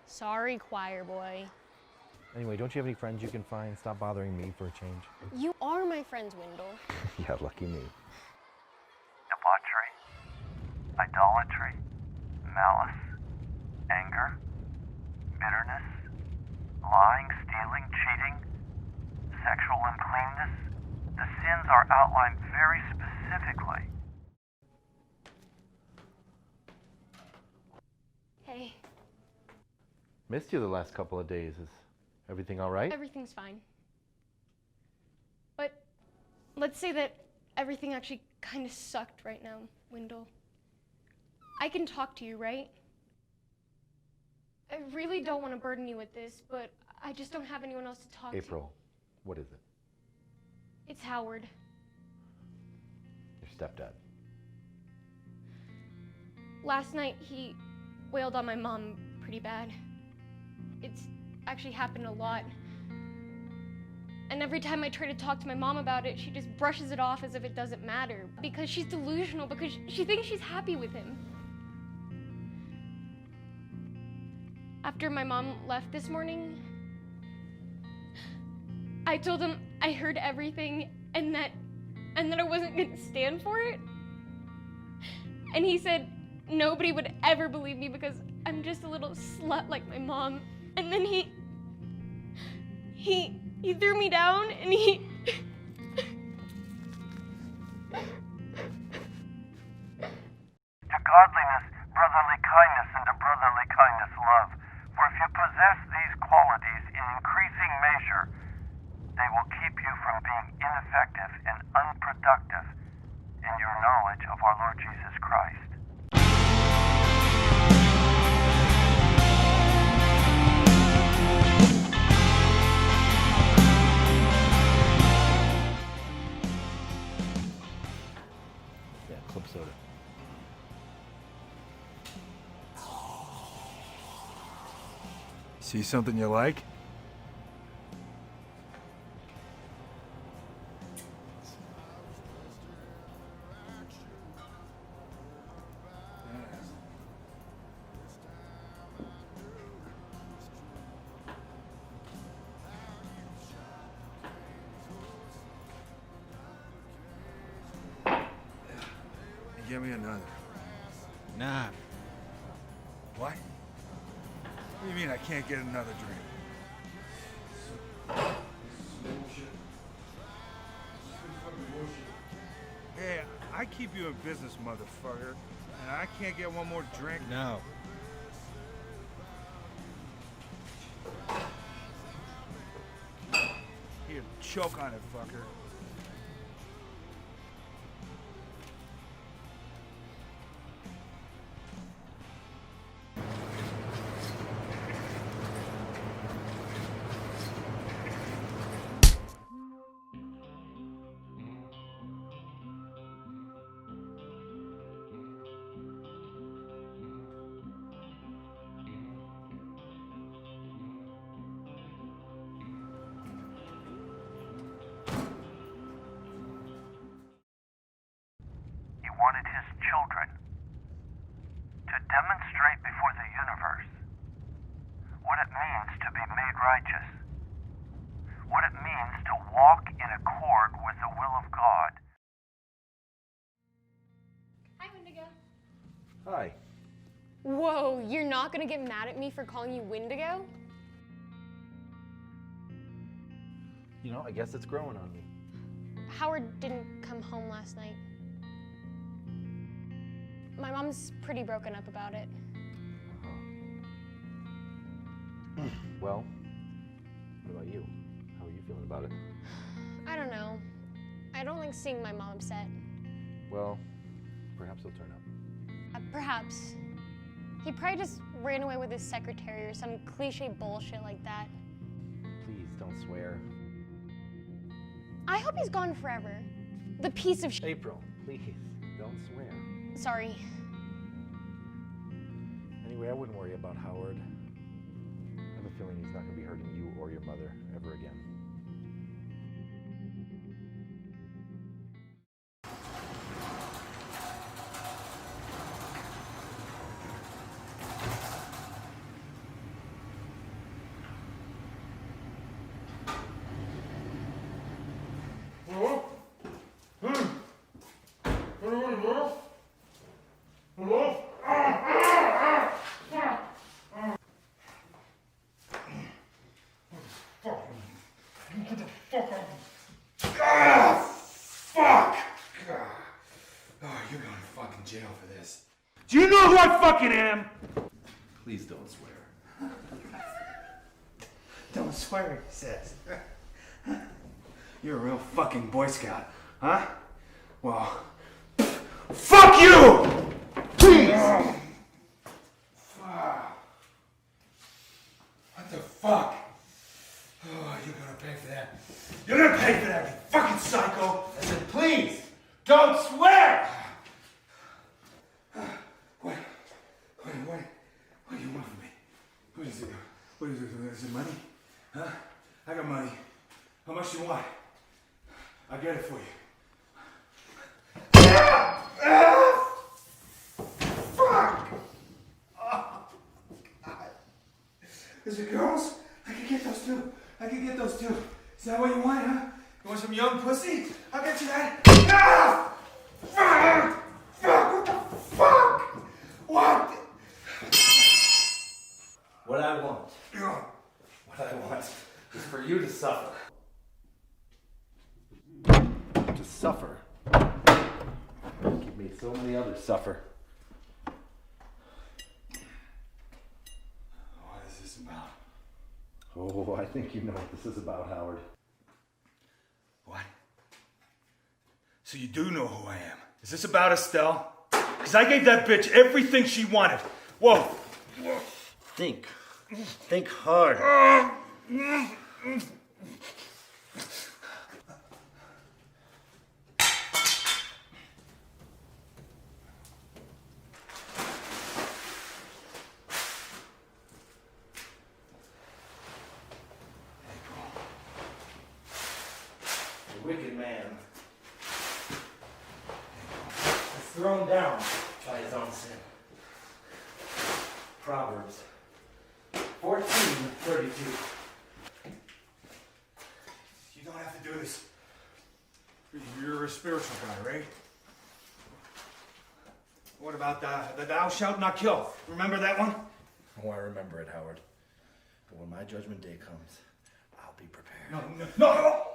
Sorry, choir boy.
Anyway, don't you have any friends you can find? Stop bothering me for a change.
You are my friends, Wendell.
Yeah, lucky me.
Debauchery, idolatry, malice, anger, bitterness, lying, stealing, cheating, sexual uncleanness. The sins are outlined very specifically.
Hey.
Missed you the last couple of days. Is everything all right?
Everything's fine. But let's say that everything actually kind of sucked right now, Wendell. I can talk to you, right? I really don't want to burden you with this, but I just don't have anyone else to talk to.
April, what is it?
It's Howard.
Your stepdad.
Last night, he wailed on my mom pretty bad. It's actually happened a lot. And every time I try to talk to my mom about it, she just brushes it off as if it doesn't matter. Because she's delusional, because she thinks she's happy with him. After my mom left this morning, I told him I heard everything and that I wasn't gonna stand for it. And he said nobody would ever believe me because I'm just a little slut like my mom. And then he threw me down and he
To godliness, brotherly kindness, and to brotherly kindness, love. For if you possess these qualities in increasing measure, they will keep you from being ineffective and unproductive in your knowledge of our Lord Jesus Christ.
Yeah, club soda.
See something you like? Give me another.
Nah.
What? What do you mean I can't get another drink? Hey, I keep you in business, motherfucker, and I can't get one more drink?
No.
Here, choke on it, fucker.
wanted his children to demonstrate before the universe what it means to be made righteous, what it means to walk in accord with the will of God.
Hi, Wendigo.
Hi.
Whoa, you're not gonna get mad at me for calling you Wendigo?
You know, I guess it's growing on me.
Howard didn't come home last night. My mom's pretty broken up about it.
Well, what about you? How are you feeling about it?
I don't know. I don't like seeing my mom upset.
Well, perhaps he'll turn up.
Perhaps. He probably just ran away with his secretary or some cliche bullshit like that.
Please don't swear.
I hope he's gone forever. The piece of
April, please, don't swear.
Sorry.
Anyway, I wouldn't worry about Howard. I have a feeling he's not going to be hurting you or your mother ever again.
Jail for this. Do you know who I fucking am?
Please don't swear.
Don't swear, he says. You're a real fucking Boy Scout, huh? Well, fuck you! Please! What the fuck? Oh, you're gonna pay for that. You're gonna pay for that, you fucking psycho! I said, please, don't swear! What do you want from me? What is it? What is it? Is it money? Huh? I got money. How much do you want? I'll get it for you. Fuck! Oh, God. Is it girls? I can get those too. I can get those too. Is that what you want, huh? You want some young pussy? I'll get you that. Ah! Fuck! Fuck! What the fuck? What?
What I want is for you to suffer. To suffer. You've made so many others suffer.
What is this about?
Oh, I think you know what this is about, Howard.
What? So you do know who I am? Is this about Estelle? Because I gave that bitch everything she wanted. Whoa.
Think. Think hard. The wicked man is thrown down by his own sin. Proverbs 14:32.
You don't have to do this. You're a spiritual guy, right? What about the thou shalt not kill? Remember that one?
Oh, I remember it, Howard. But when my judgment day comes, I'll be prepared.
No!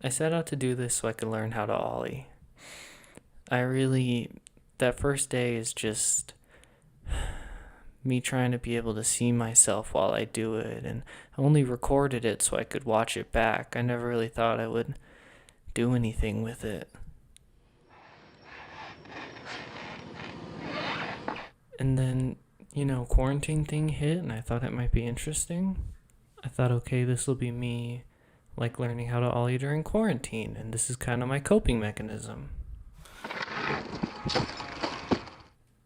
I set out to do this so I could learn how to ollie. That first day is just Me trying to be able to see myself while I do it, and I only recorded it so I could watch it back. I never really thought I would do anything with it. And then, quarantine thing hit, and I thought it might be interesting. I thought, okay, this will be me, like, learning how to ollie during quarantine, and this is kind of my coping mechanism.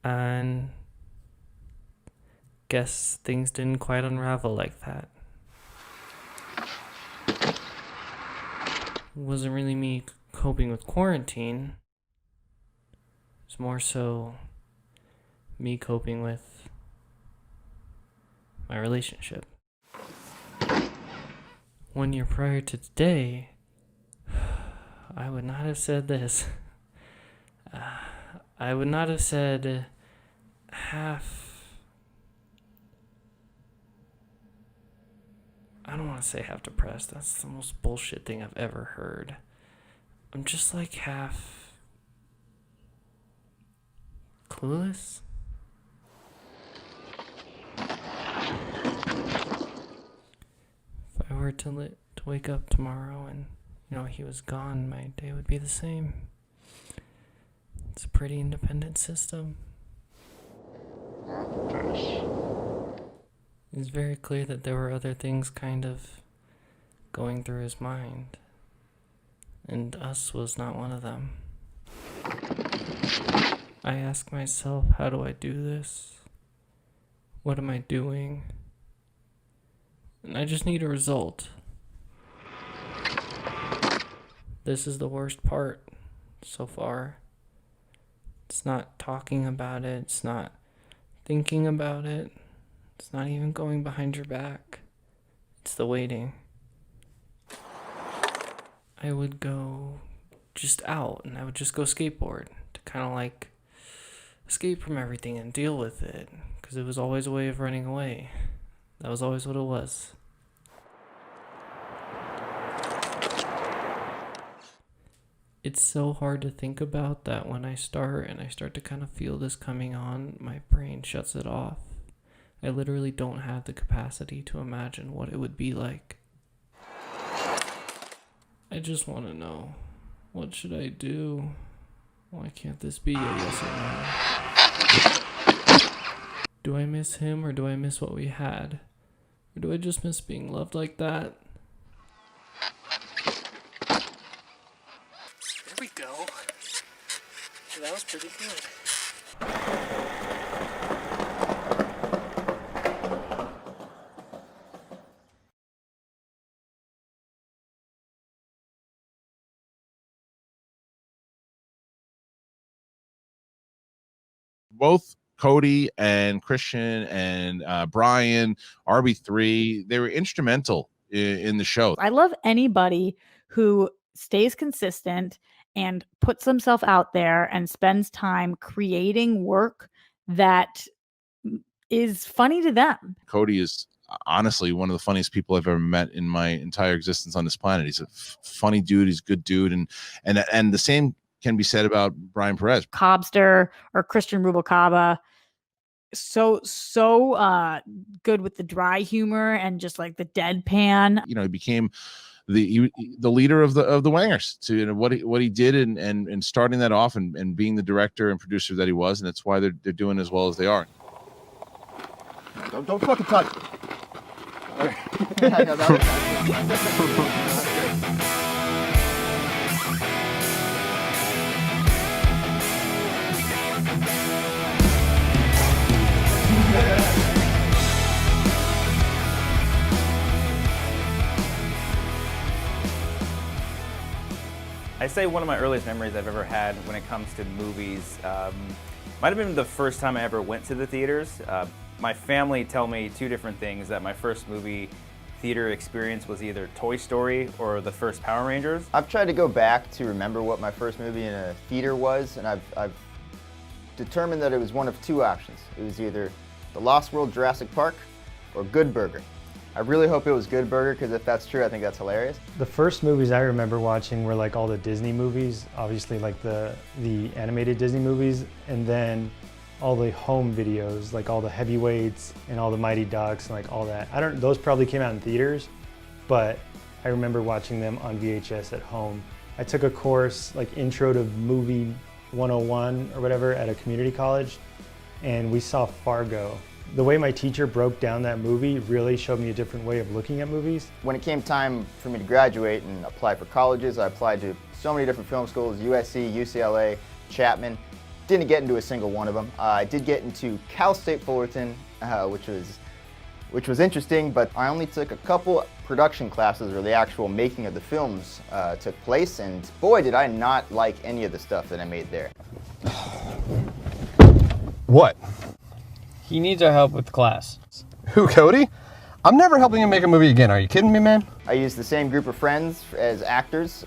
And guess things didn't quite unravel like that. It wasn't really me coping with quarantine. It's more so me coping with my relationship. 1 year prior to today, I would not have said this. I would not have said half. I don't want to say half depressed. That's the most bullshit thing I've ever heard. I'm just like half clueless. If I were to wake up tomorrow and, he was gone, my day would be the same. It's a pretty independent system. It's very clear that there were other things kind of going through his mind, and us was not one of them. I ask myself, how do I do this? What am I doing? And I just need a result. This is the worst part so far. It's not talking about it, it's not thinking about it. It's not even going behind your back. It's the waiting. I would go just out and I would just go skateboard to kind of like escape from everything and deal with it. Because it was always a way of running away. That was always what it was. It's so hard to think about that when I start to kind of feel this coming on, my brain shuts it off. I literally don't have the capacity to imagine what it would be like. I just want to know, what should I do? Why can't this be a yes or no? Do I miss him or do I miss what we had? Or do I just miss being loved like that?
There we go. That was pretty good.
Both Cody and Christian and Brian, RB3, they were instrumental in the show.
I love anybody who stays consistent and puts themselves out there and spends time creating work that is funny to them.
Cody is honestly one of the funniest people I've ever met in my entire existence on this planet. He's a funny dude. He's a good dude. And the same can be said about Brian Perez.
Cobster or Christian Rubalcaba. So good with the dry humor and just like the deadpan.
He became the leader of the Wangers to what he did and starting that off and being the director and producer that he was, and that's why they're doing as well as they are.
Don't fucking touch it.
I say one of my earliest memories I've ever had when it comes to movies might have been the first time I ever went to the theaters. My family tell me two different things, that my first movie theater experience was either Toy Story or the first Power Rangers.
I've tried to go back to remember what my first movie in a theater was, and I've determined that it was one of two options. It was either The Lost World Jurassic Park or Good Burger. I really hope it was Good Burger, because if that's true, I think that's hilarious.
The first movies I remember watching were like all the Disney movies, obviously like the animated Disney movies, and then all the home videos, like all the heavyweights and all the Mighty Ducks and like all that. Those probably came out in theaters, but I remember watching them on VHS at home. I took a course like Intro to Movie 101 or whatever at a community college, and we saw Fargo. The way my teacher broke down that movie really showed me a different way of looking at movies.
When it came time for me to graduate and apply for colleges, I applied to so many different film schools, USC, UCLA, Chapman. Didn't get into a single one of them. I did get into Cal State Fullerton, which was interesting, but I only took a couple production classes where the actual making of the films took place, and boy, did I not like any of the stuff that I made there.
What?
He needs our help with class.
Who, Cody? I'm never helping him make a movie again. Are you kidding me, man?
I used the same group of friends as actors.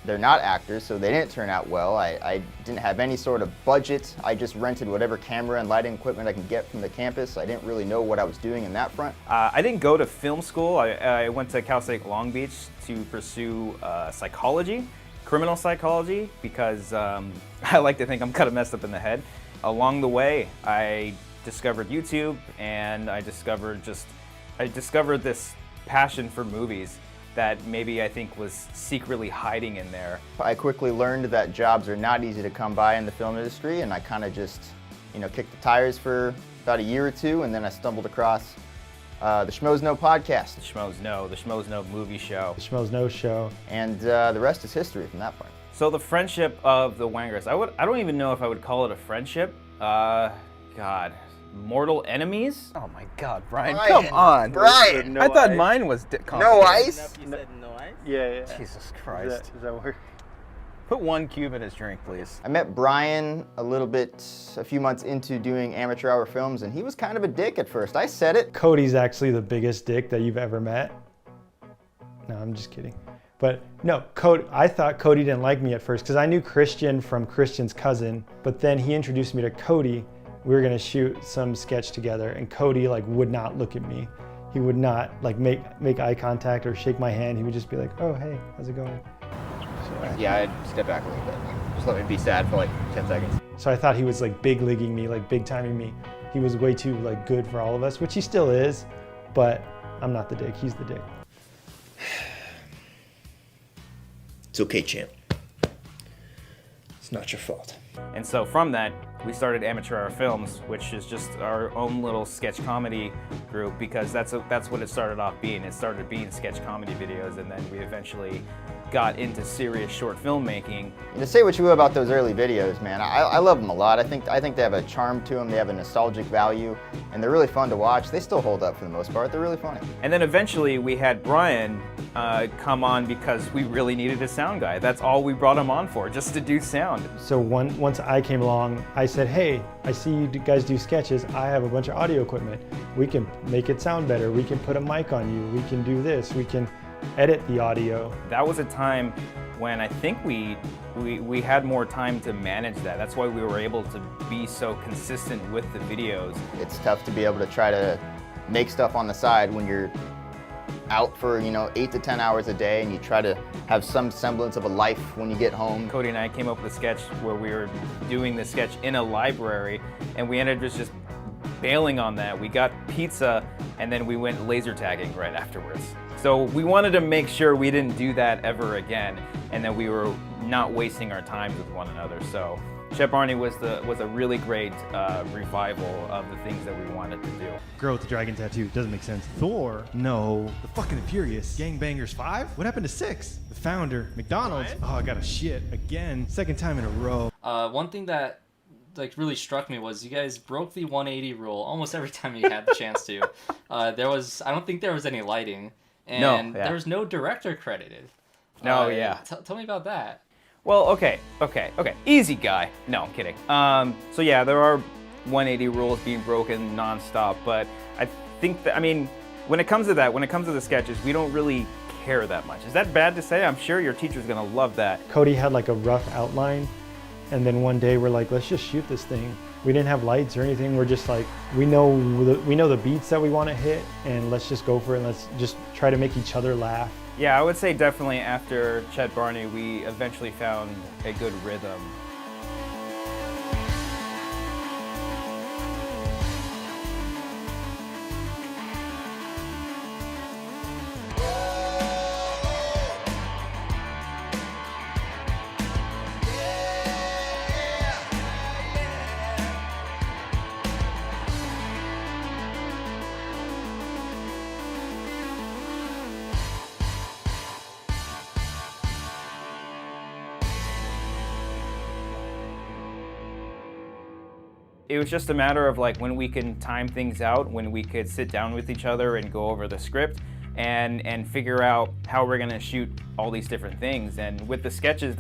They're not actors, so they didn't turn out well. I didn't have any sort of budget. I just rented whatever camera and lighting equipment I could get from the campus. I didn't really know what I was doing in that front.
I didn't go to film school. I went to Cal State Long Beach to pursue psychology, criminal psychology, because I like to think I'm kind of messed up in the head. Along the way, I discovered YouTube, and I discovered this passion for movies that maybe I think was secretly hiding in there.
I quickly learned that jobs are not easy to come by in the film industry, and I kind of just, kicked the tires for about a year or two, and then I stumbled across the Schmoes Know podcast.
The Schmoes Know movie show.
The Schmoes Know show.
And the rest is history from that point.
So the friendship of the Wangers, I don't even know if I would call it a friendship. God. Mortal enemies?
Oh my God, Brian, come on.
Brian!
I thought mine was
no ice?
You said no ice?
Yeah. Jesus Christ.
Does that work?
Put 1 cube in his drink, please.
I met Brian a few months into doing amateur hour films, and he was kind of a dick at first. I said it.
Cody's actually the biggest dick that you've ever met. No, I'm just kidding. But no, I thought Cody didn't like me at first because I knew Christian from Christian's cousin, but then he introduced me to Cody. We were gonna shoot some sketch together, and Cody would not look at me. He would not make eye contact or shake my hand. He would just be like, "Oh, hey, how's it going?" So,
yeah, I'd step back a little bit. Just let me be sad for 10 seconds.
So I thought he was big leaguing me, big timing me. He was way too good for all of us, which he still is, but I'm not the dick. He's the dick.
It's okay, champ. It's not your fault.
And so from that, we started Amateur Hour Films, which is just our own little sketch comedy group, because that's what it started off being. It started being sketch comedy videos, and then we eventually got into serious short filmmaking.
And to say what you will about those early videos, man, I love them a lot. I think they have a charm to them. They have a nostalgic value, and they're really fun to watch. They still hold up for the most part. They're really funny.
And then eventually we had Brian come on because we really needed a sound guy. That's all we brought him on for, just to do sound.
So once I came along, I said, "Hey, I see you guys do sketches. I have a bunch of audio equipment. We can make it sound better. We can put a mic on you. We can do this. We can edit the audio."
That was a time when I think we had more time to manage that. That's why we were able to be so consistent with the videos.
It's tough to be able to try to make stuff on the side when you're out for 8 to 10 hours a day, and you try to have some semblance of a life when you get home.
Cody and I came up with a sketch where we were doing the sketch in a library, and we ended up just bailing on that. We got pizza, and then we went laser tagging right afterwards. So we wanted to make sure we didn't do that ever again, and that we were not wasting our time with one another. So Chet Barney was a really great revival of the things that we wanted to do.
Girl with the dragon tattoo, doesn't make sense. Thor, no. The fucking and Furious. Gangbangers 5? What happened to 6? The founder, McDonald's. Oh, I got a shit again. Second time in a row.
One thing that really struck me was you guys broke the 180 rule almost every time you had the chance to. I don't think there was any lighting, and there was no director credited.
No,
Tell me about that.
Well, okay. Easy guy. No, I'm kidding. So yeah, there are 180 rules being broken nonstop, but I think that, when it comes to the sketches, we don't really care that much. Is that bad to say? I'm sure your teacher's gonna love that.
Cody had a rough outline, and then one day we're like, let's just shoot this thing. We didn't have lights or anything. We're just we know the beats that we want to hit, and let's just go for it. And let's just try to make each other laugh.
Yeah, I would say definitely after Chet Barney, we eventually found a good rhythm. it was just a matter of like when we can time things out, when we could sit down with each other and go over the script and figure out how we're gonna shoot all these different things. And with the sketches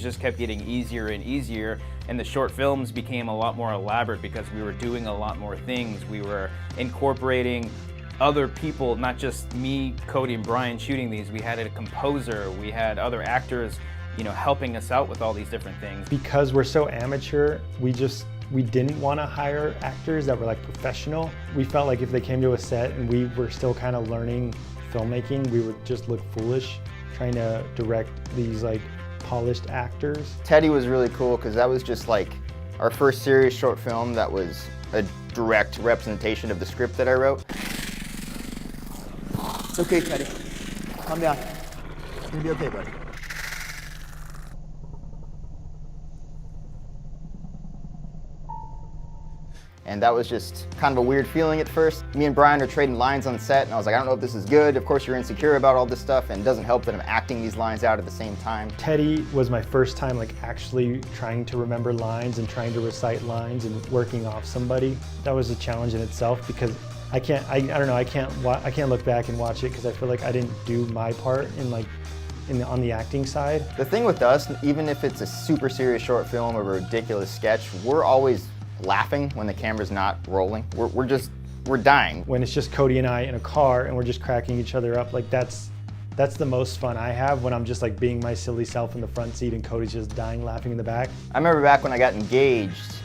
just kept getting easier and easier, and the short films became a lot more elaborate because we were doing a lot more things. We were incorporating other people, not just me, Cody, and Brian shooting these. We had a composer, we had other actors, you know, helping us out with all these different things.
Because we're so amateur, we didn't want to hire actors that were like professional. We felt like if they came to a set and we were still kind of learning filmmaking, we would just look foolish trying to direct these like polished actors.
Teddy was really cool because that was just like our first serious short film that was a direct representation of the script that I wrote.
It's okay, Teddy. Calm down. It's gonna be okay, buddy.
And that was just kind of a weird feeling at first. Me and Brian are trading lines on set, and I was like, I don't know if this is good. Of course, you're insecure about all this stuff, and it doesn't help that I'm acting these lines out at the same time.
Teddy was my first time like actually trying to remember lines and trying to recite lines and working off somebody. That was a challenge in itself because I don't know, I can't look back and watch it because I feel like I didn't do my part on the acting side.
The thing with us, even if it's a super serious short film or a ridiculous sketch, we're always laughing when the camera's not rolling. We're dying.
When it's just Cody and I in a car and we're just cracking each other up, like that's the most fun I have, when I'm just like being my silly self in the front seat and Cody's just dying laughing in the back.
I remember back when I got engaged,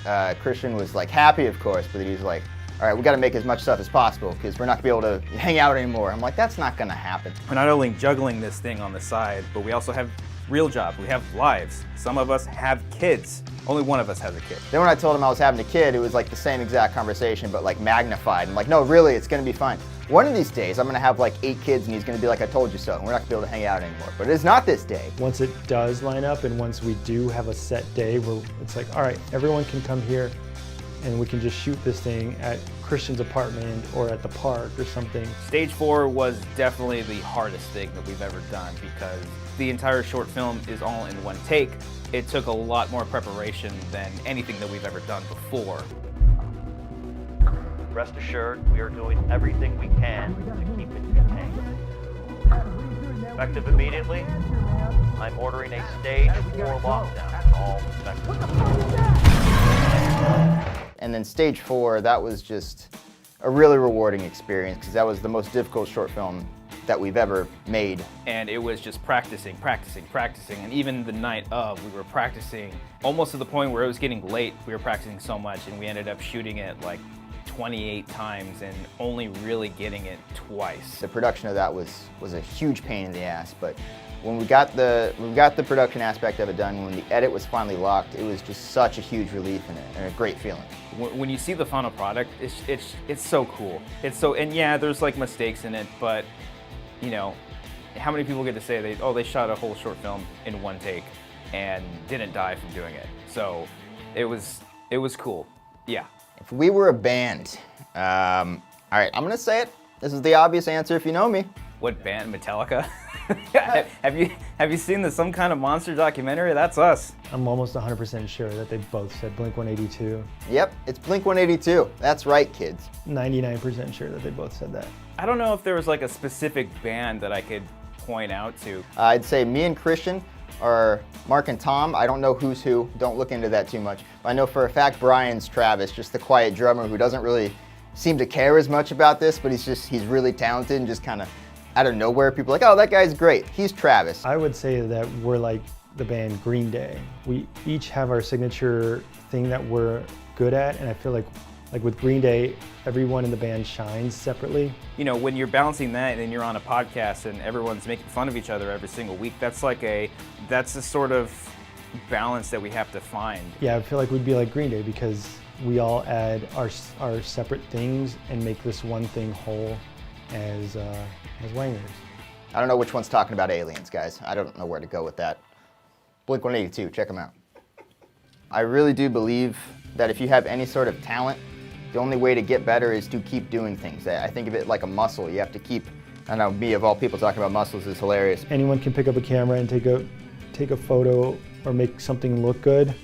Christian was like happy, of course, but he was like, all right, we got to make as much stuff as possible because we're not going to be able to hang out anymore. I'm like, that's not going to happen.
We're not only juggling this thing on the side, but we also have real jobs. We have lives. Some of us have kids. Only one of us has a kid.
Then when I told him I was having a kid, it was like the same exact conversation, but like magnified. I'm like, no, really, it's going to be fine. One of these days, I'm going to have like 8 kids and he's going to be like, I told you so, and we're not going to be able to hang out anymore. But it's not this day.
Once it does line up and once we do have a set day where it's like, all right, everyone can come here and we can just shoot this thing at Christian's apartment or at the park or something.
Stage 4 was definitely the hardest thing that we've ever done because the entire short film is all in one take. It took a lot more preparation than anything that we've ever done before.
Rest assured, we are doing everything we can to keep it contained. Effective immediately, I'm ordering a stage 4 lockdown for all spectators.
And then stage 4, that was just a really rewarding experience because that was the most difficult short film that we've ever made.
And it was just practicing. And even the night of, we were practicing almost to the point where it was getting late. We were practicing so much and we ended up shooting it like 28 times and only really getting it twice.
The production of that was a huge pain in the ass, but when we got the production aspect of it done, when the edit was finally locked, it was just such a huge relief and a great feeling.
When you see the final product, it's so cool. And yeah, there's like mistakes in it, but you know, how many people get to say they shot a whole short film in one take and didn't die from doing it? So it was cool. Yeah.
If we were a band, all right, I'm gonna say it. This is the obvious answer if you know me.
What band? Metallica? Have you seen the Some Kind of Monster documentary? That's us.
I'm almost 100% sure that they both said Blink-182.
Yep, it's Blink-182. That's right, kids.
99% sure that they both said that.
I don't know if there was like a specific band that I could point out to.
I'd say me and Christian are Mark and Tom. I don't know who's who. Don't look into that too much. But I know for a fact Brian's Travis, just the quiet drummer who doesn't really seem to care as much about this, but he's really talented and just kind of out of nowhere, people are like, oh, that guy's great. He's Travis.
I would say that we're like the band Green Day. We each have our signature thing that we're good at, and I feel like with Green Day, everyone in the band shines separately.
You know, when you're balancing that and you're on a podcast and everyone's making fun of each other every single week, that's a sort of balance that we have to find.
Yeah, I feel like we'd be like Green Day because we all add our separate things and make this one thing whole as Wangers.
I don't know which one's talking about aliens, guys. I don't know where to go with that. Blink-182, check them out. I really do believe that if you have any sort of talent, the only way to get better is to keep doing things. I think of it like a muscle. You have to keep, I don't know, me of all people talking about muscles is hilarious.
Anyone can pick up a camera and take a photo or make something look good,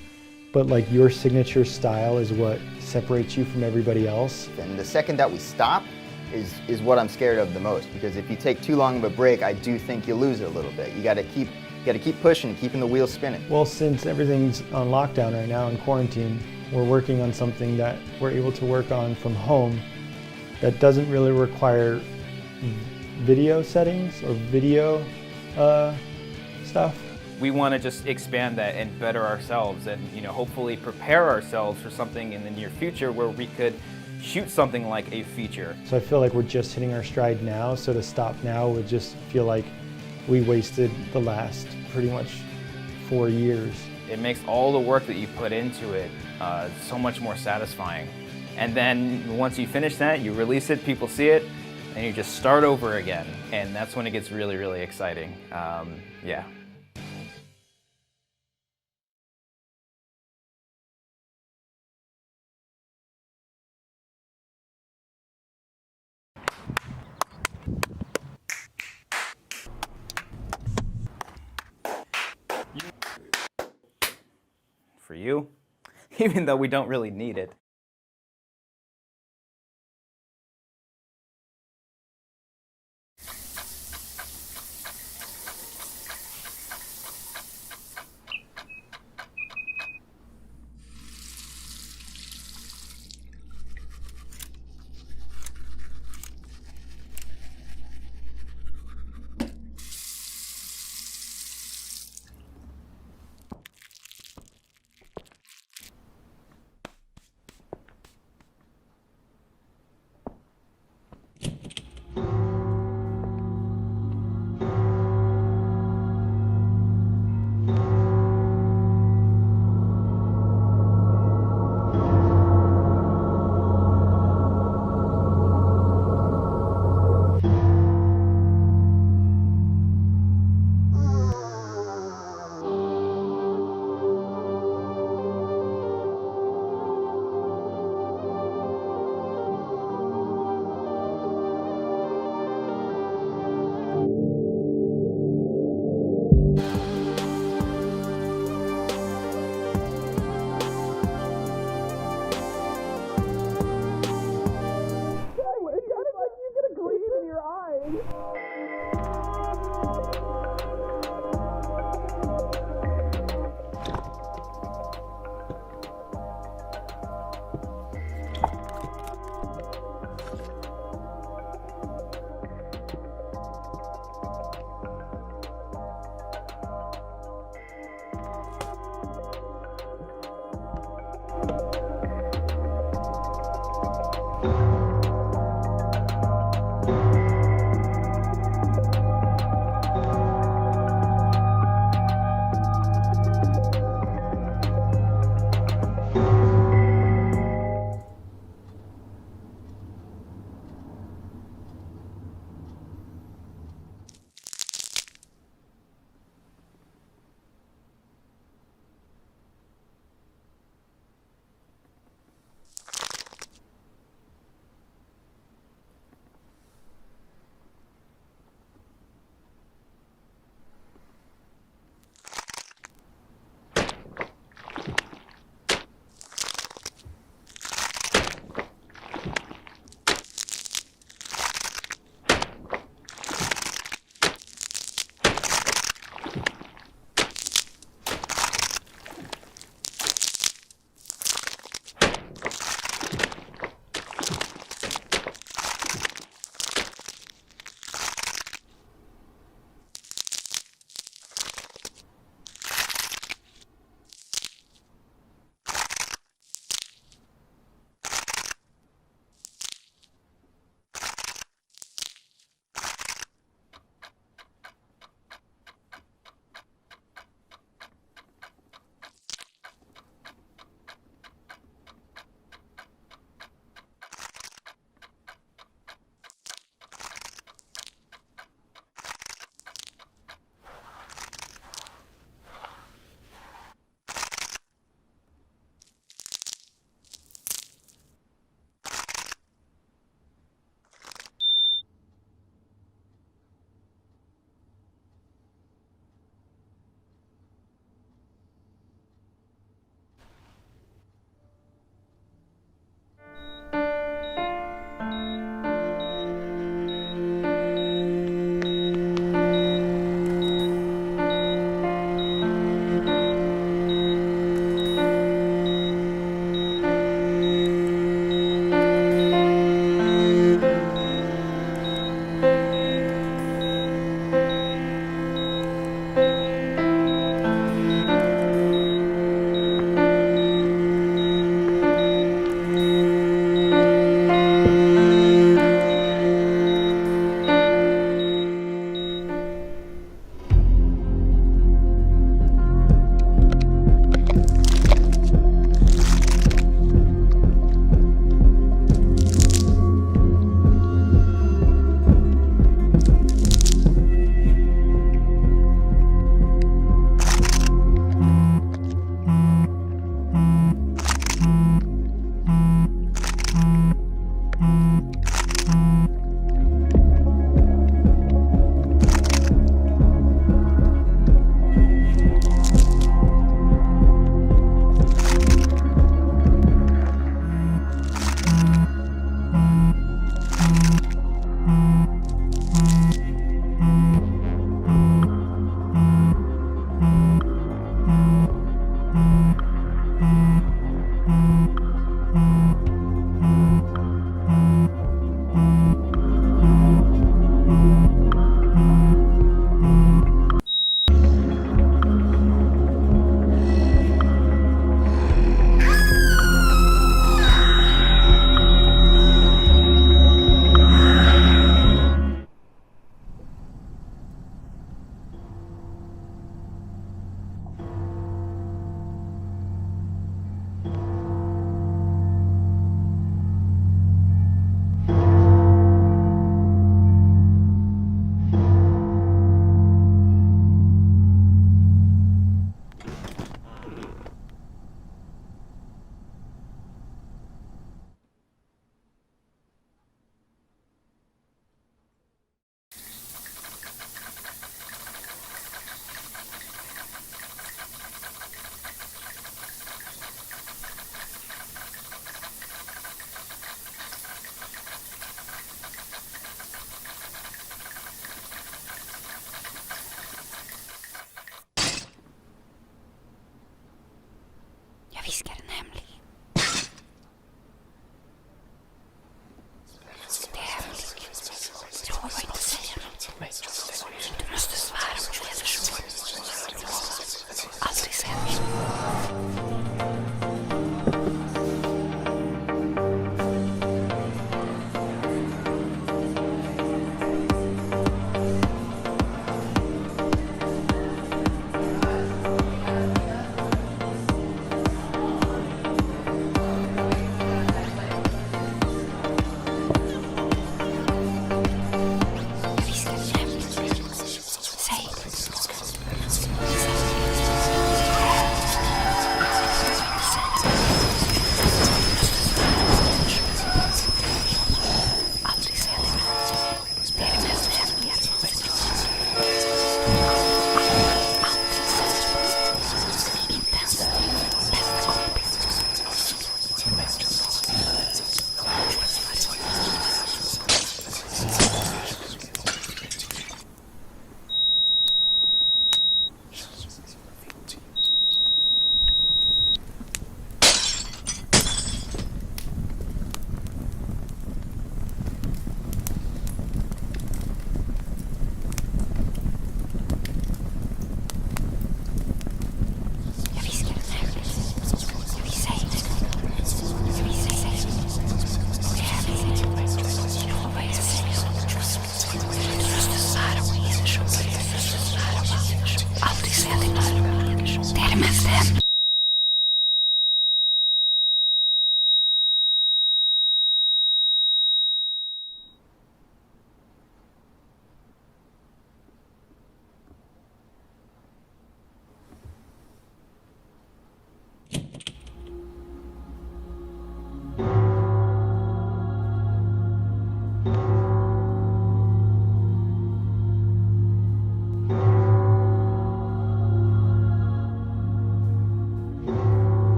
but like your signature style is what separates you from everybody else.
And the second that we stop is what I'm scared of the most, because if you take too long of a break, I do think you lose it a little bit. You gotta keep pushing and keeping the wheels spinning.
Well, since everything's on lockdown right now in quarantine, we're working on something that we're able to work on from home that doesn't really require video settings or video stuff.
We want to just expand that and better ourselves, and hopefully prepare ourselves for something in the near future where we could shoot something like a feature.
So I feel like we're just hitting our stride now, so to stop now would just feel like we wasted the last pretty much 4 years.
It makes all the work that you put into it so much more satisfying. And then once you finish that, you release it, people see it, and you just start over again. And that's when it gets really, really exciting. Yeah. For you, even though we don't really need it.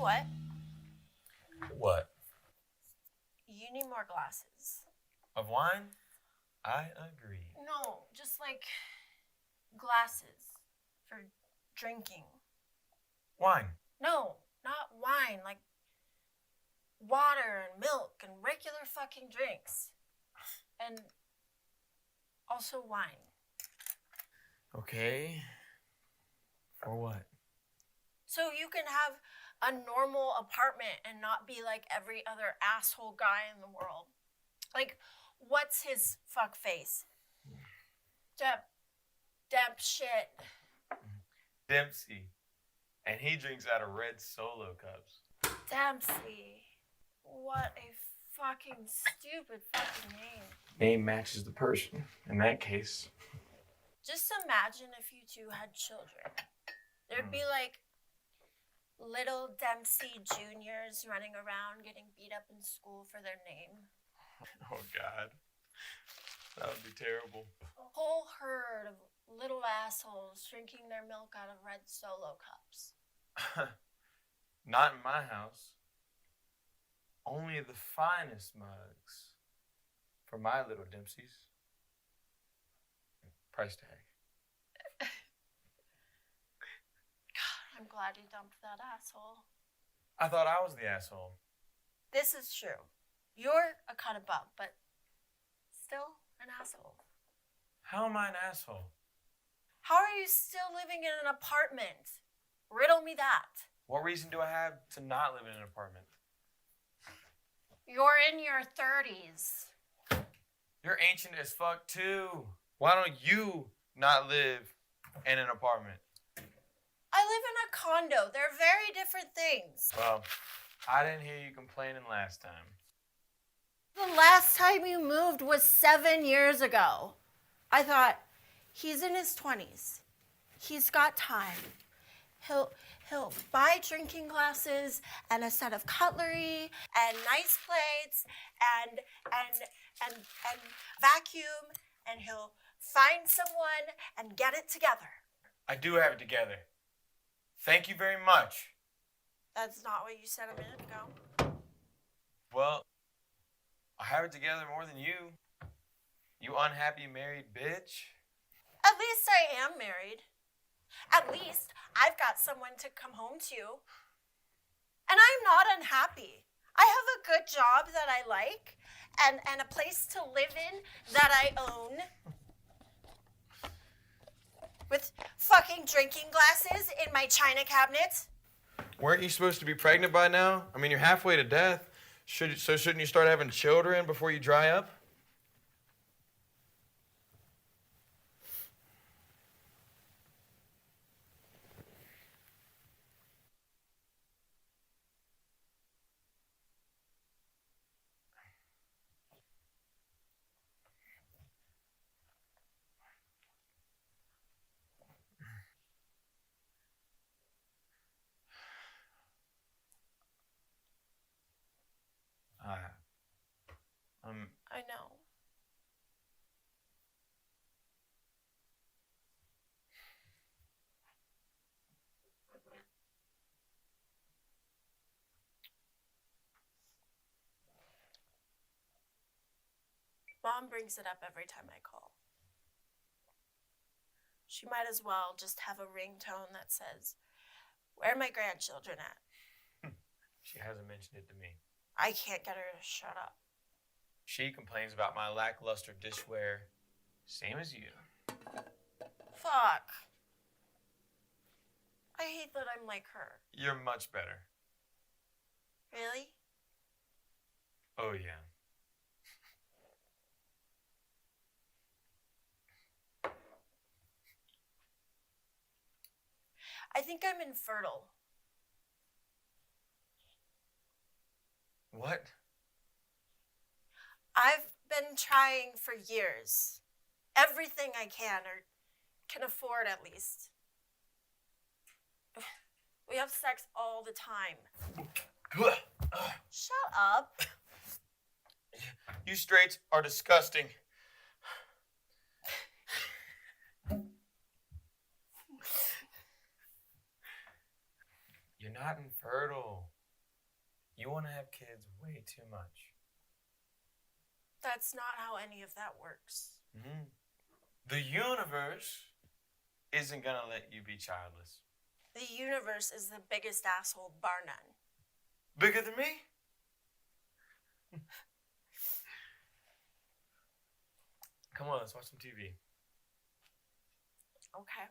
what?
What?
You need more glasses.
Of wine? I agree.
No, just like glasses for drinking.
Wine.
No, not wine, like water and milk and regular fucking drinks. And also wine.
Okay. For what?
So you can have a normal apartment and not be like every other asshole guy in the world. Like, what's his fuck face? Demp shit.
Dempsey. And he drinks out of red Solo cups.
Dempsey. What a fucking stupid fucking name.
Name matches the person. In that case.
Just imagine if you two had children. There'd be like little Dempsey juniors running around getting beat up in school for their name.
Oh, God. That would be terrible.
A whole herd of little assholes drinking their milk out of red Solo cups.
Not in my house. Only the finest mugs for my little Dempseys. Price tag.
God, I'm glad you dumped that asshole.
I thought I was the asshole.
This is true. You're a cut above, but still an asshole.
How am I an asshole?
How are you still living in an apartment? Riddle me that.
What reason do I have to not live in an apartment?
You're in your 30s.
You're ancient as fuck too. Why don't you not live in an apartment?
I live in a condo. They're very different things.
Well, I didn't hear you complaining last time.
The last time you moved was 7 years ago. I thought, he's in his 20s. He's got time. He'll buy drinking glasses and a set of cutlery and nice plates and vacuum, and he'll find someone and get it together.
I do have it together. Thank you very much.
That's not what you said a minute ago.
Well, I have it together more than you. You unhappy married bitch.
At least I am married. At least I've got someone to come home to. And I'm not unhappy. I have a good job that I like and a place to live in that I own. With fucking drinking glasses in my china cabinet.
Weren't you supposed to be pregnant by now? I mean, you're halfway to death. Shouldn't you start having children before you dry up?
I know. Mom brings it up every time I call. She might as well just have a ringtone that says, "Where are my grandchildren at?"
She hasn't mentioned it to me.
I can't get her to shut up.
She complains about my lackluster dishware, same as you.
Fuck. I hate that I'm like her.
You're much better.
Really?
Oh, yeah.
I think I'm infertile.
What?
I've been trying for years. Everything I can, or can afford at least. We have sex all the time. Shut up.
You straights are disgusting. You You're not infertile. You want to have kids way too much.
That's not how any of that works.
Mm-hmm. The universe isn't gonna let you be childless.
The universe is the biggest asshole, bar none.
Bigger than me? Come on, let's watch some TV.
Okay.